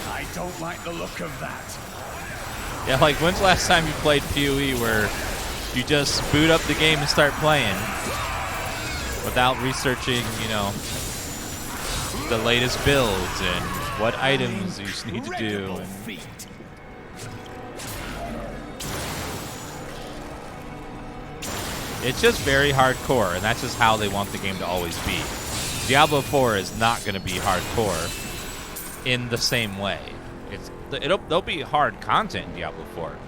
I don't like the look of that. Yeah, like when's the last time you played PoE where you just boot up the game and start playing without researching, you know, the latest builds and what items you need to do? And it's just very hardcore, and that's just how they want the game to always be. Diablo 4 is not going to be hardcore in the same way. There'll be hard content in Diablo 4,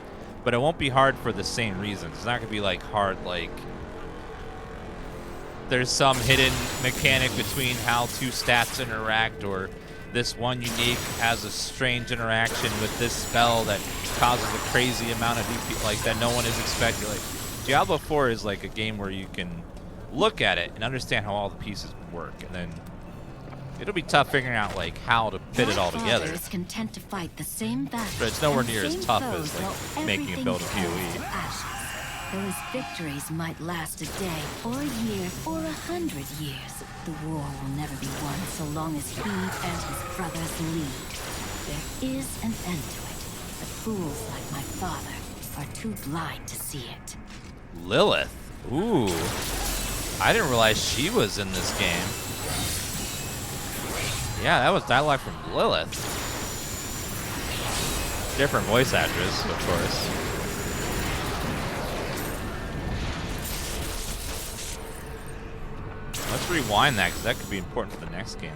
but it won't be hard for the same reasons. It's not going to be like hard like there's some hidden mechanic between how two stats interact, or this one unique has a strange interaction with this spell that causes a crazy amount of DP like that no one is expecting. Like Diablo 4 is like a game where you can look at it and understand how all the pieces work, and then it'll be tough figuring out like how to fit it all together. Is content to fight the same battle, but it's nowhere near as tough as like making a build of PoE. Those victories might last a day, or a year, or 100 years. The war will never be won so long as he and his brothers lead. There is an end to it, but fools like my father are too blind to see it. Lilith. Ooh. I didn't realize she was in this game. Yeah, that was dialogue from Lilith. Different voice actress, of course. Let's rewind that, because that could be important for the next game.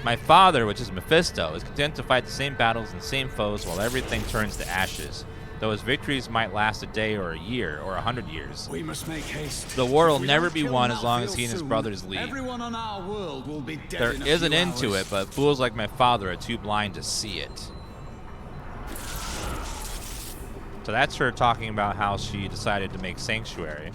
My father, which is Mephisto, is content to fight the same battles and same foes while everything turns to ashes. Though his victories might last a day or a year or 100 years. We must make haste. The war will If we never don't be kill won as long as Malthael he and his soon, brothers lead. Everyone on our world will be dead There in a is an few end to hours. it, but fools like my father are too blind to see it. So that's her talking about how she decided to make Sanctuary.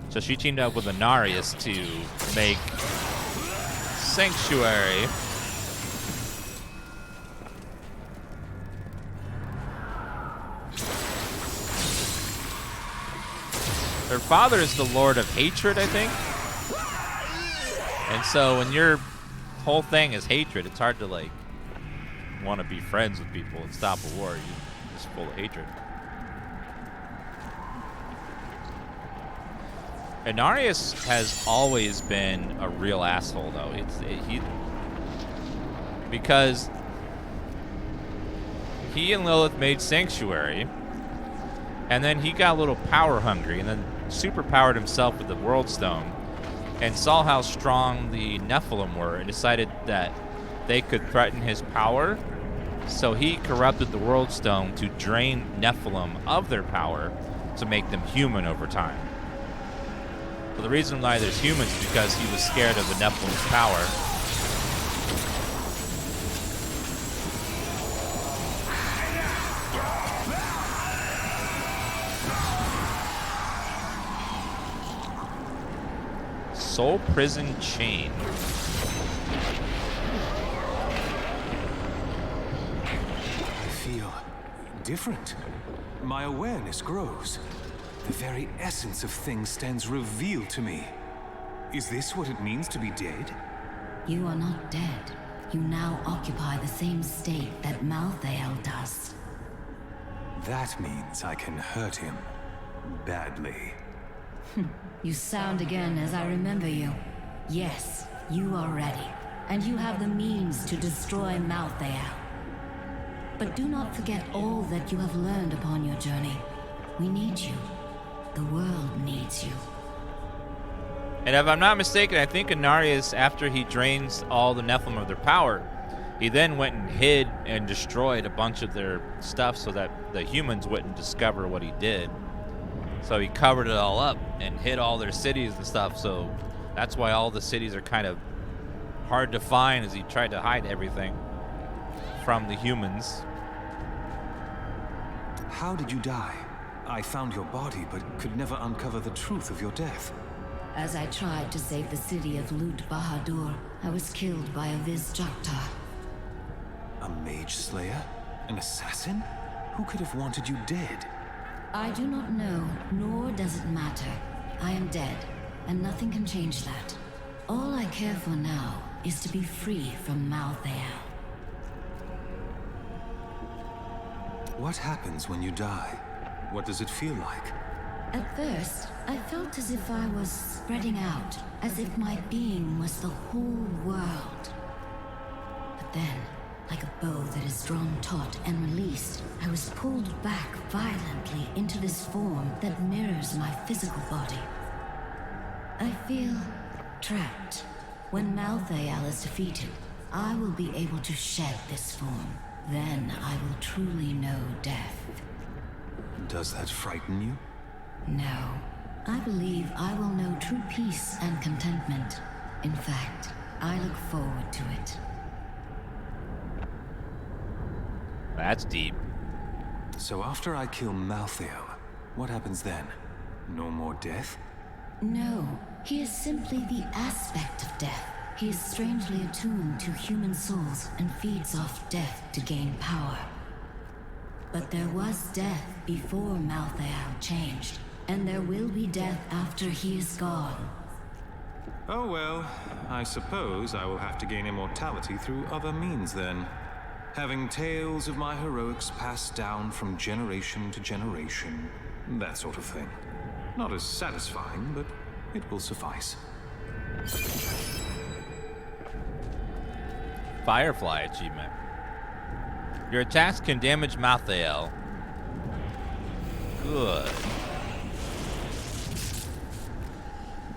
So she teamed up with Inarius to make Sanctuary. Her father is the Lord of Hatred, I think. And so when your whole thing is hatred, it's hard to like want to be friends with people and stop a war. You're just full of hatred. Inarius has always been a real asshole, though. Because he and Lilith made Sanctuary, and then he got a little power hungry, and then superpowered himself with the World Stone, and saw how strong the Nephilim were, and decided that they could threaten his power. So he corrupted the World Stone to drain Nephilim of their power to make them human over time. So the reason why there's humans is because he was scared of the Nephilim's power. Soul Prison Chain. I feel different. My awareness grows. The very essence of things stands revealed to me. Is this what it means to be dead? You are not dead. You now occupy the same state that Malthael does. That means I can hurt him badly. You sound again as I remember you. Yes, you are ready, and you have the means to destroy Malthael. But do not forget all that you have learned upon your journey. We need you. The world needs you. And if I'm not mistaken, I think Inarius, after he drains all the Nephilim of their power, he then went and hid and destroyed a bunch of their stuff so that the humans wouldn't discover what he did. So he covered it all up and hid all their cities and stuff. So that's why all the cities are kind of hard to find, as he tried to hide everything from the humans. How did you die? I found your body, but could never uncover the truth of your death. As I tried to save the city of Lut Bahadur, I was killed by a Viz Joktar. A mage slayer? An assassin? Who could have wanted you dead? I do not know, nor does it matter. I am dead, and nothing can change that. All I care for now is to be free from Malthael. What happens when you die? What does it feel like? At first, I felt as if I was spreading out, as if my being was the whole world. But then, like a bow that is drawn taut and released, I was pulled back violently into this form that mirrors my physical body. I feel trapped. When Malthael is defeated, I will be able to shed this form. Then I will truly know death. Does that frighten you? No. I believe I will know true peace and contentment. In fact, I look forward to it. That's deep. So after I kill Malthael, what happens then? No more death? No, he is simply the aspect of death. He is strangely attuned to human souls and feeds off death to gain power. But there was death before Malthael changed, and there will be death after he is gone. Oh well, I suppose I will have to gain immortality through other means then. Having tales of my heroics passed down from generation to generation, that sort of thing. Not as satisfying, but it will suffice. Firefly achievement. Your attacks can damage Malthael. Good.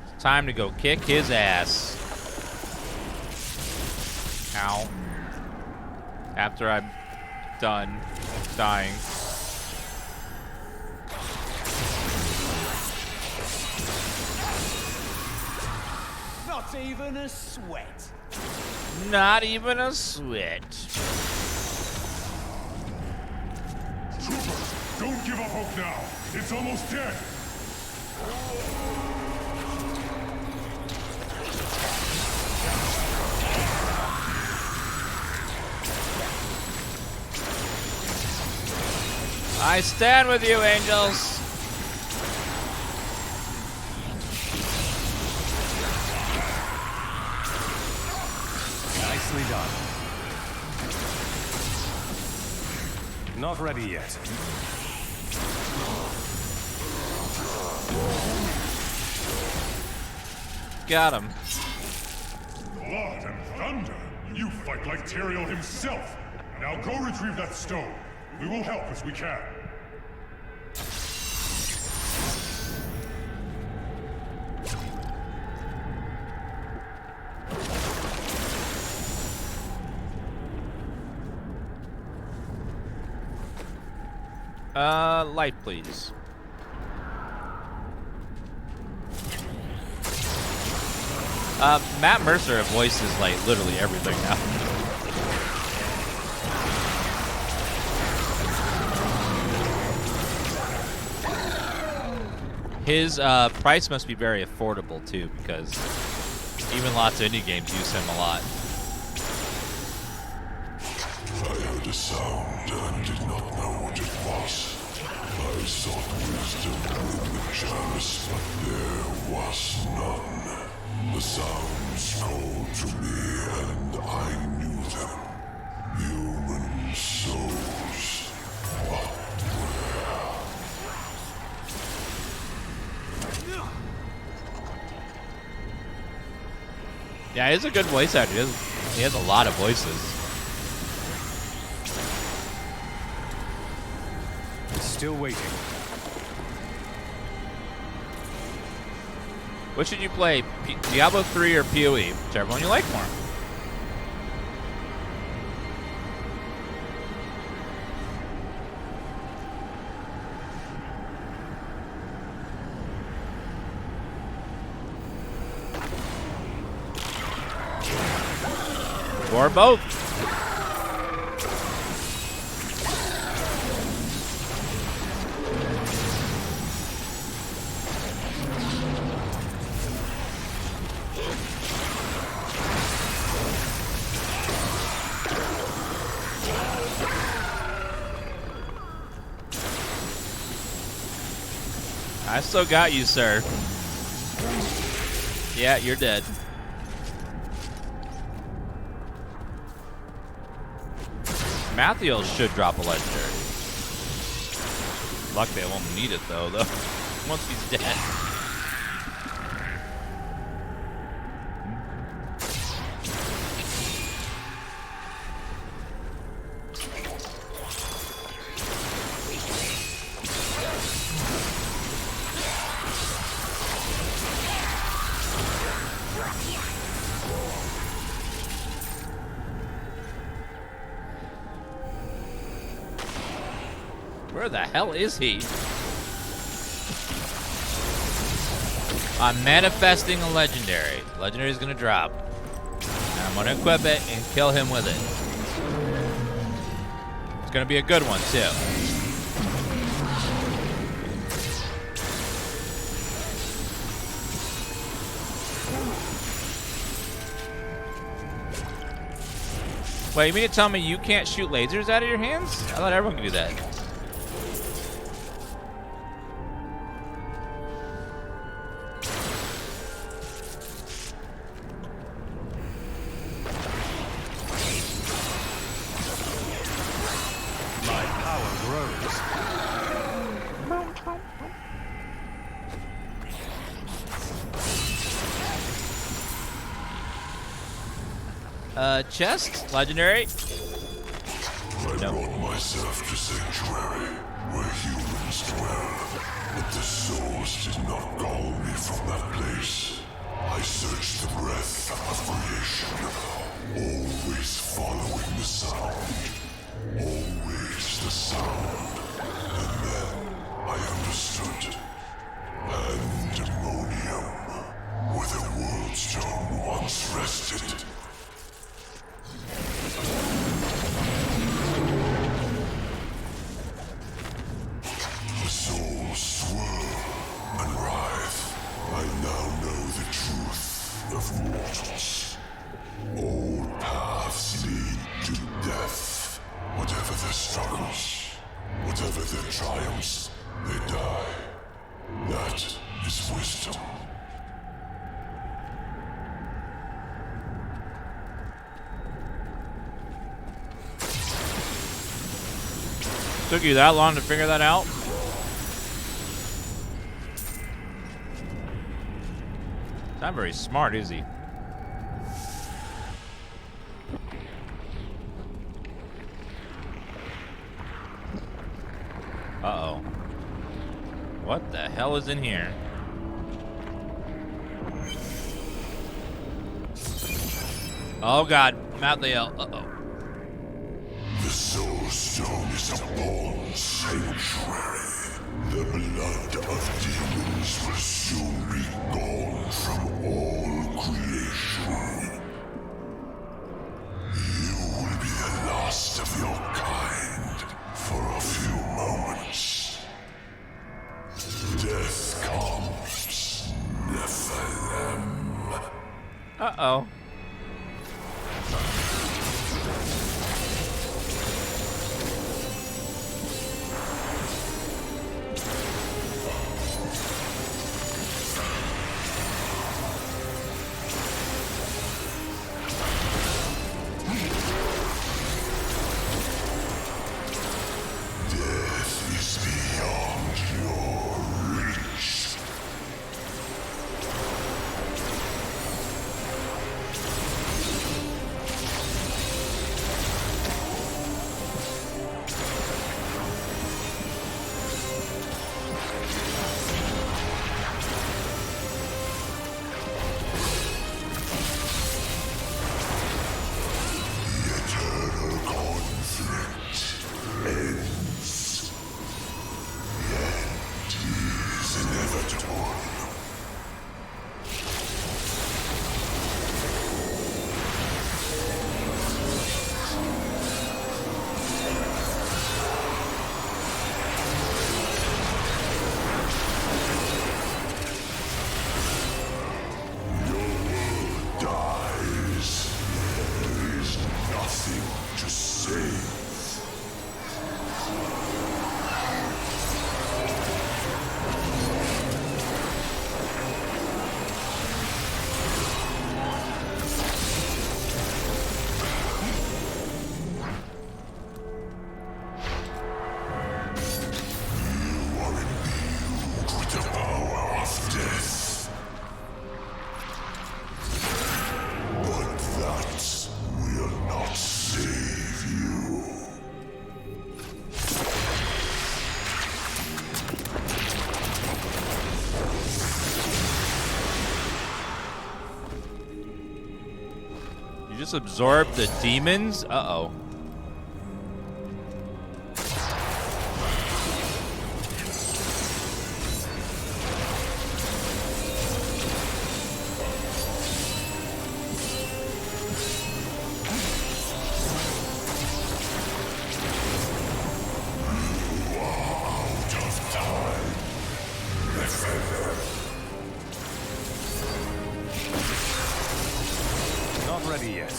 It's time to go kick his ass. Ow. After I'm done dying. Not even a sweat. Not even a sweat. Troopers, don't give up hope now. It's almost dead. I stand with you, angels. Nicely done. Not ready yet. Got him. Blood and thunder! You fight like Tyrael himself! Now go retrieve that stone. We will help as we can. Light, please. Matt Mercer voices like literally everything now. His price must be very affordable too, because even lots of indie games use him a lot. I heard a sound and did not know what it was. I sought wisdom in the chalice, but there was none. The sounds called to me, and I knew them. Human souls. But where? Yeah, he's a good voice actor. He has a lot of voices. Still waiting. What should you play? Diablo 3 or PoE? Whichever one you like more. Or both. I still got you, sir. Yeah, you're dead. Mathiel should drop a legendary. Luck they won't need it though once he's dead. Where the hell is he? I'm manifesting a legendary. Legendary is gonna drop. And I'm gonna equip it and kill him with it. It's gonna be a good one too. Wait, you mean to tell me you can't shoot lasers out of your hands? I thought everyone could do that. My power grows. Chest? Legendary? I brought myself to Sanctuary, where humans dwell. But the souls did not call me from that place. I searched the breath of creation, always following the sound. Always the sound. And then I understood. Pandemonium, where the world stone once rested. The souls swirl and writhe. I now know the truth of mortals. All paths lead to death. Whatever their struggles, whatever their triumphs, they die. That is wisdom. Took you that long to figure that out? Not very smart, is he? Uh-oh. What the hell is in here? Oh god, Mathiel. Uh-oh. The Soul Stone is a born sanctuary. The blood of demons will soon be gone from all creation. You will be the last of your kind for a few moments. Death comes, Nephilim. Uh-oh. Just absorb the demons? Uh-oh. Not ready yet.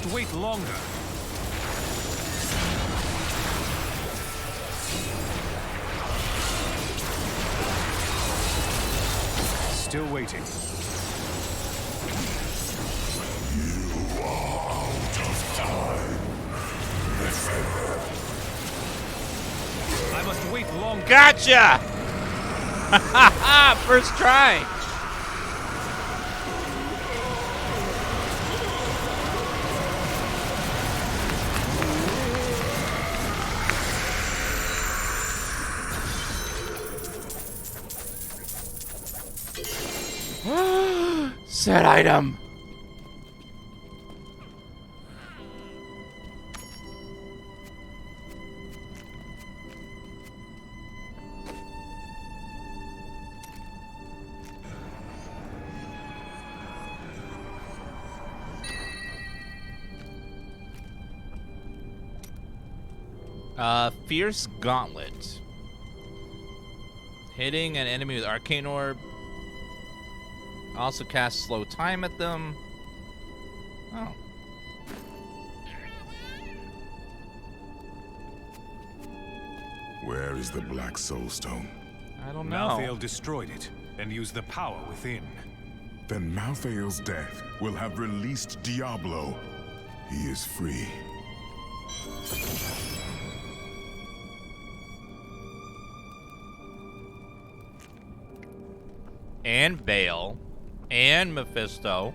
must wait longer. Still waiting. You are out of time. I must wait longer. Gotcha! First try. Set item. Fierce Gauntlet. Hitting an enemy with Arcane Orb. Also cast Slow Time at them. Oh. Where is the Black Soul Stone? I don't know. Malthael destroyed it and used the power within. Then Malthael's death will have released Diablo. He is free. And Bale. And Mephisto.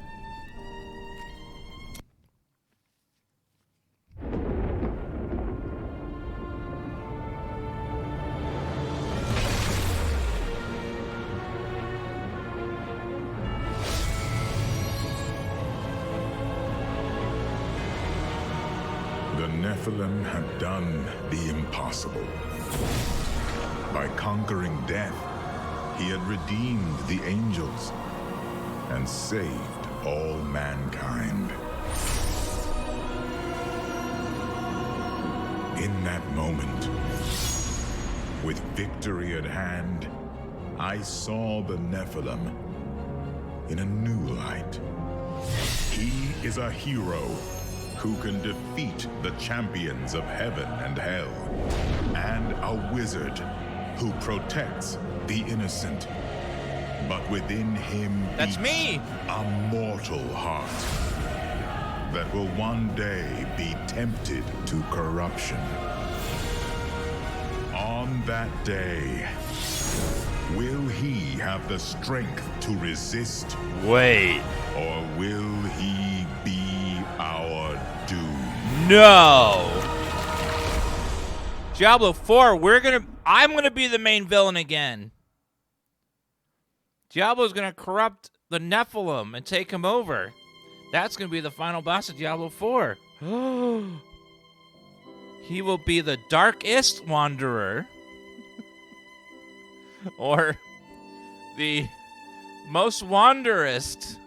The Nephilim had done the impossible. By conquering death, he had redeemed the angels and saved all mankind. In that moment, with victory at hand, I saw the Nephilim in a new light. He is a hero who can defeat the champions of heaven and hell, and a wizard who protects the innocent. But within him That's me! A mortal heart that will one day be tempted to corruption. On that day, will he have the strength to resist? Wait. Or will he be our doom? No! Diablo 4, I'm gonna be the main villain again. Diablo's gonna corrupt the Nephilim and take him over. That's gonna be the final boss of Diablo 4. He will be the Darkest Wanderer. Or the most Wanderest.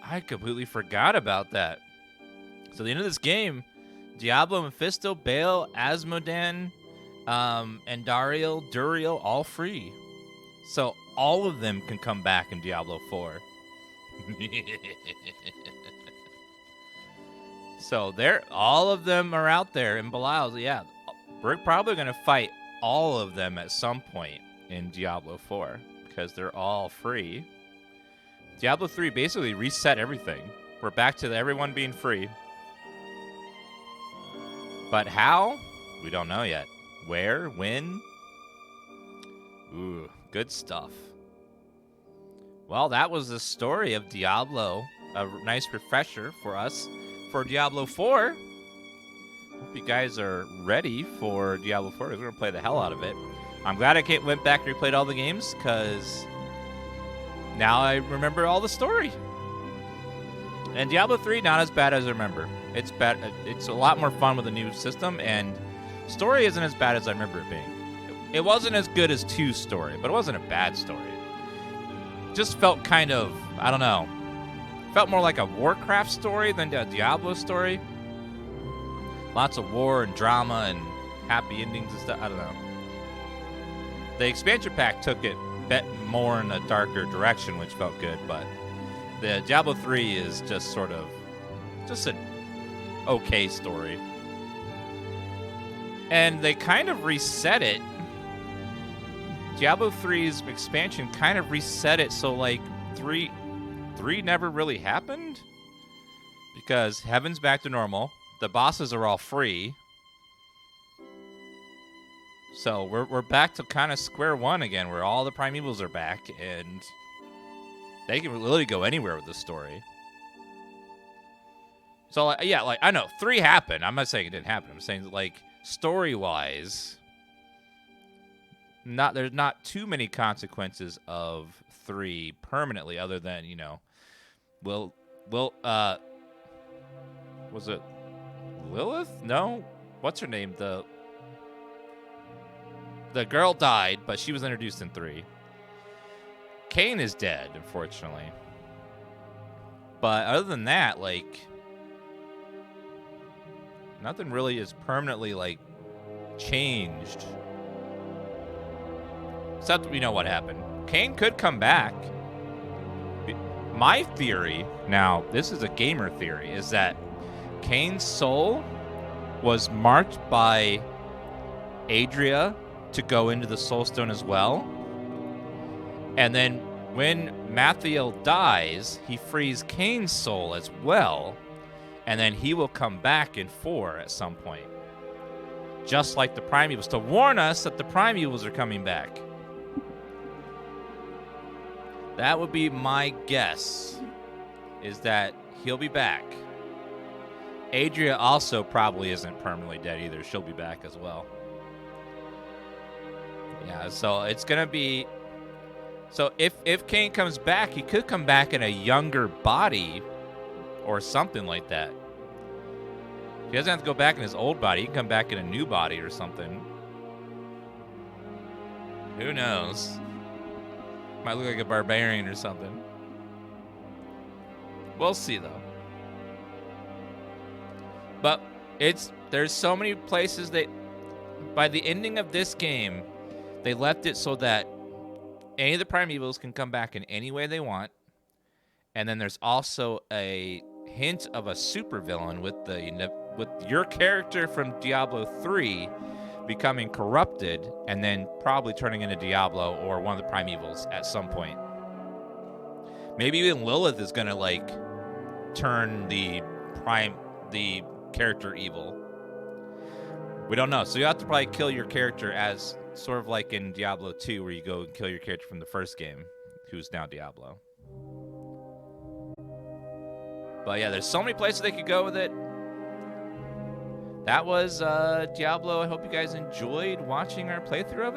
I completely forgot about that. So the end of this game, Diablo, Mephisto, Baal, Asmodan, and Duriel, all free. So all of them can come back in Diablo 4. So all of them are out there in Belial. Yeah, we're probably going to fight all of them at some point in Diablo 4 because they're all free. Diablo 3 basically reset everything. We're back to everyone being free. But how? We don't know yet. Where? When? Ooh, good stuff. Well, that was the story of Diablo. A nice refresher for us for Diablo 4. Hope you guys are ready for Diablo 4 because we're going to play the hell out of it. I'm glad I went back and replayed all the games because now I remember all the story. And Diablo 3, not as bad as I remember. It's bad. It's a lot more fun with the new system, and story isn't as bad as I remember it being. It wasn't as good as 2's story, but it wasn't a bad story. Just felt kind of, I don't know, felt more like a Warcraft story than a Diablo story. Lots of war and drama and happy endings and stuff. I don't know. The expansion pack took it more in a darker direction, which felt good, but The Diablo 3 is just sort of just an okay story. And they kind of reset it. Diablo 3's expansion kind of reset it so like 3 never really happened. Because heaven's back to normal. The bosses are all free. So we're back to kind of square one again, where all the primevals are back, and they can really go anywhere with the story. So yeah, like I know 3 happened. I'm not saying it didn't happen. I'm saying that, like, story-wise, there's not too many consequences of 3 permanently, other than, you know, was it Lilith? No, what's her name? The girl died, but she was introduced in 3. Cain is dead, unfortunately. But other than that, like, nothing really is permanently, like, changed. Except we know what happened. Cain could come back. My theory, now, this is a gamer theory, is that Cain's soul was marked by Adria to go into the Soulstone as well. And then when Mathiel dies, he frees Cain's soul as well. And then he will come back in 4 at some point. Just like the Primevals, to warn us that the Primevals are coming back. That would be my guess, is that he'll be back. Adria also probably isn't permanently dead either. She'll be back as well. Yeah, so it's going to be... So if Cain comes back, he could come back in a younger body or something like that. He doesn't have to go back in his old body. He can come back in a new body or something. Who knows? Might look like a barbarian or something. We'll see, though. But there's so many places that by the ending of this game, they left it so that any of the primevals can come back in any way they want. And then there's also a hint of a supervillain with your character from Diablo 3 becoming corrupted and then probably turning into Diablo or one of the primevals at some point. Maybe even Lilith is going to, like, turn the character evil. We don't know. So you have to probably kill your character as sort of like in Diablo 2, where you go and kill your character from the first game, who's now Diablo. But yeah, there's so many places they could go with it. That was Diablo. I hope you guys enjoyed watching our playthrough of it.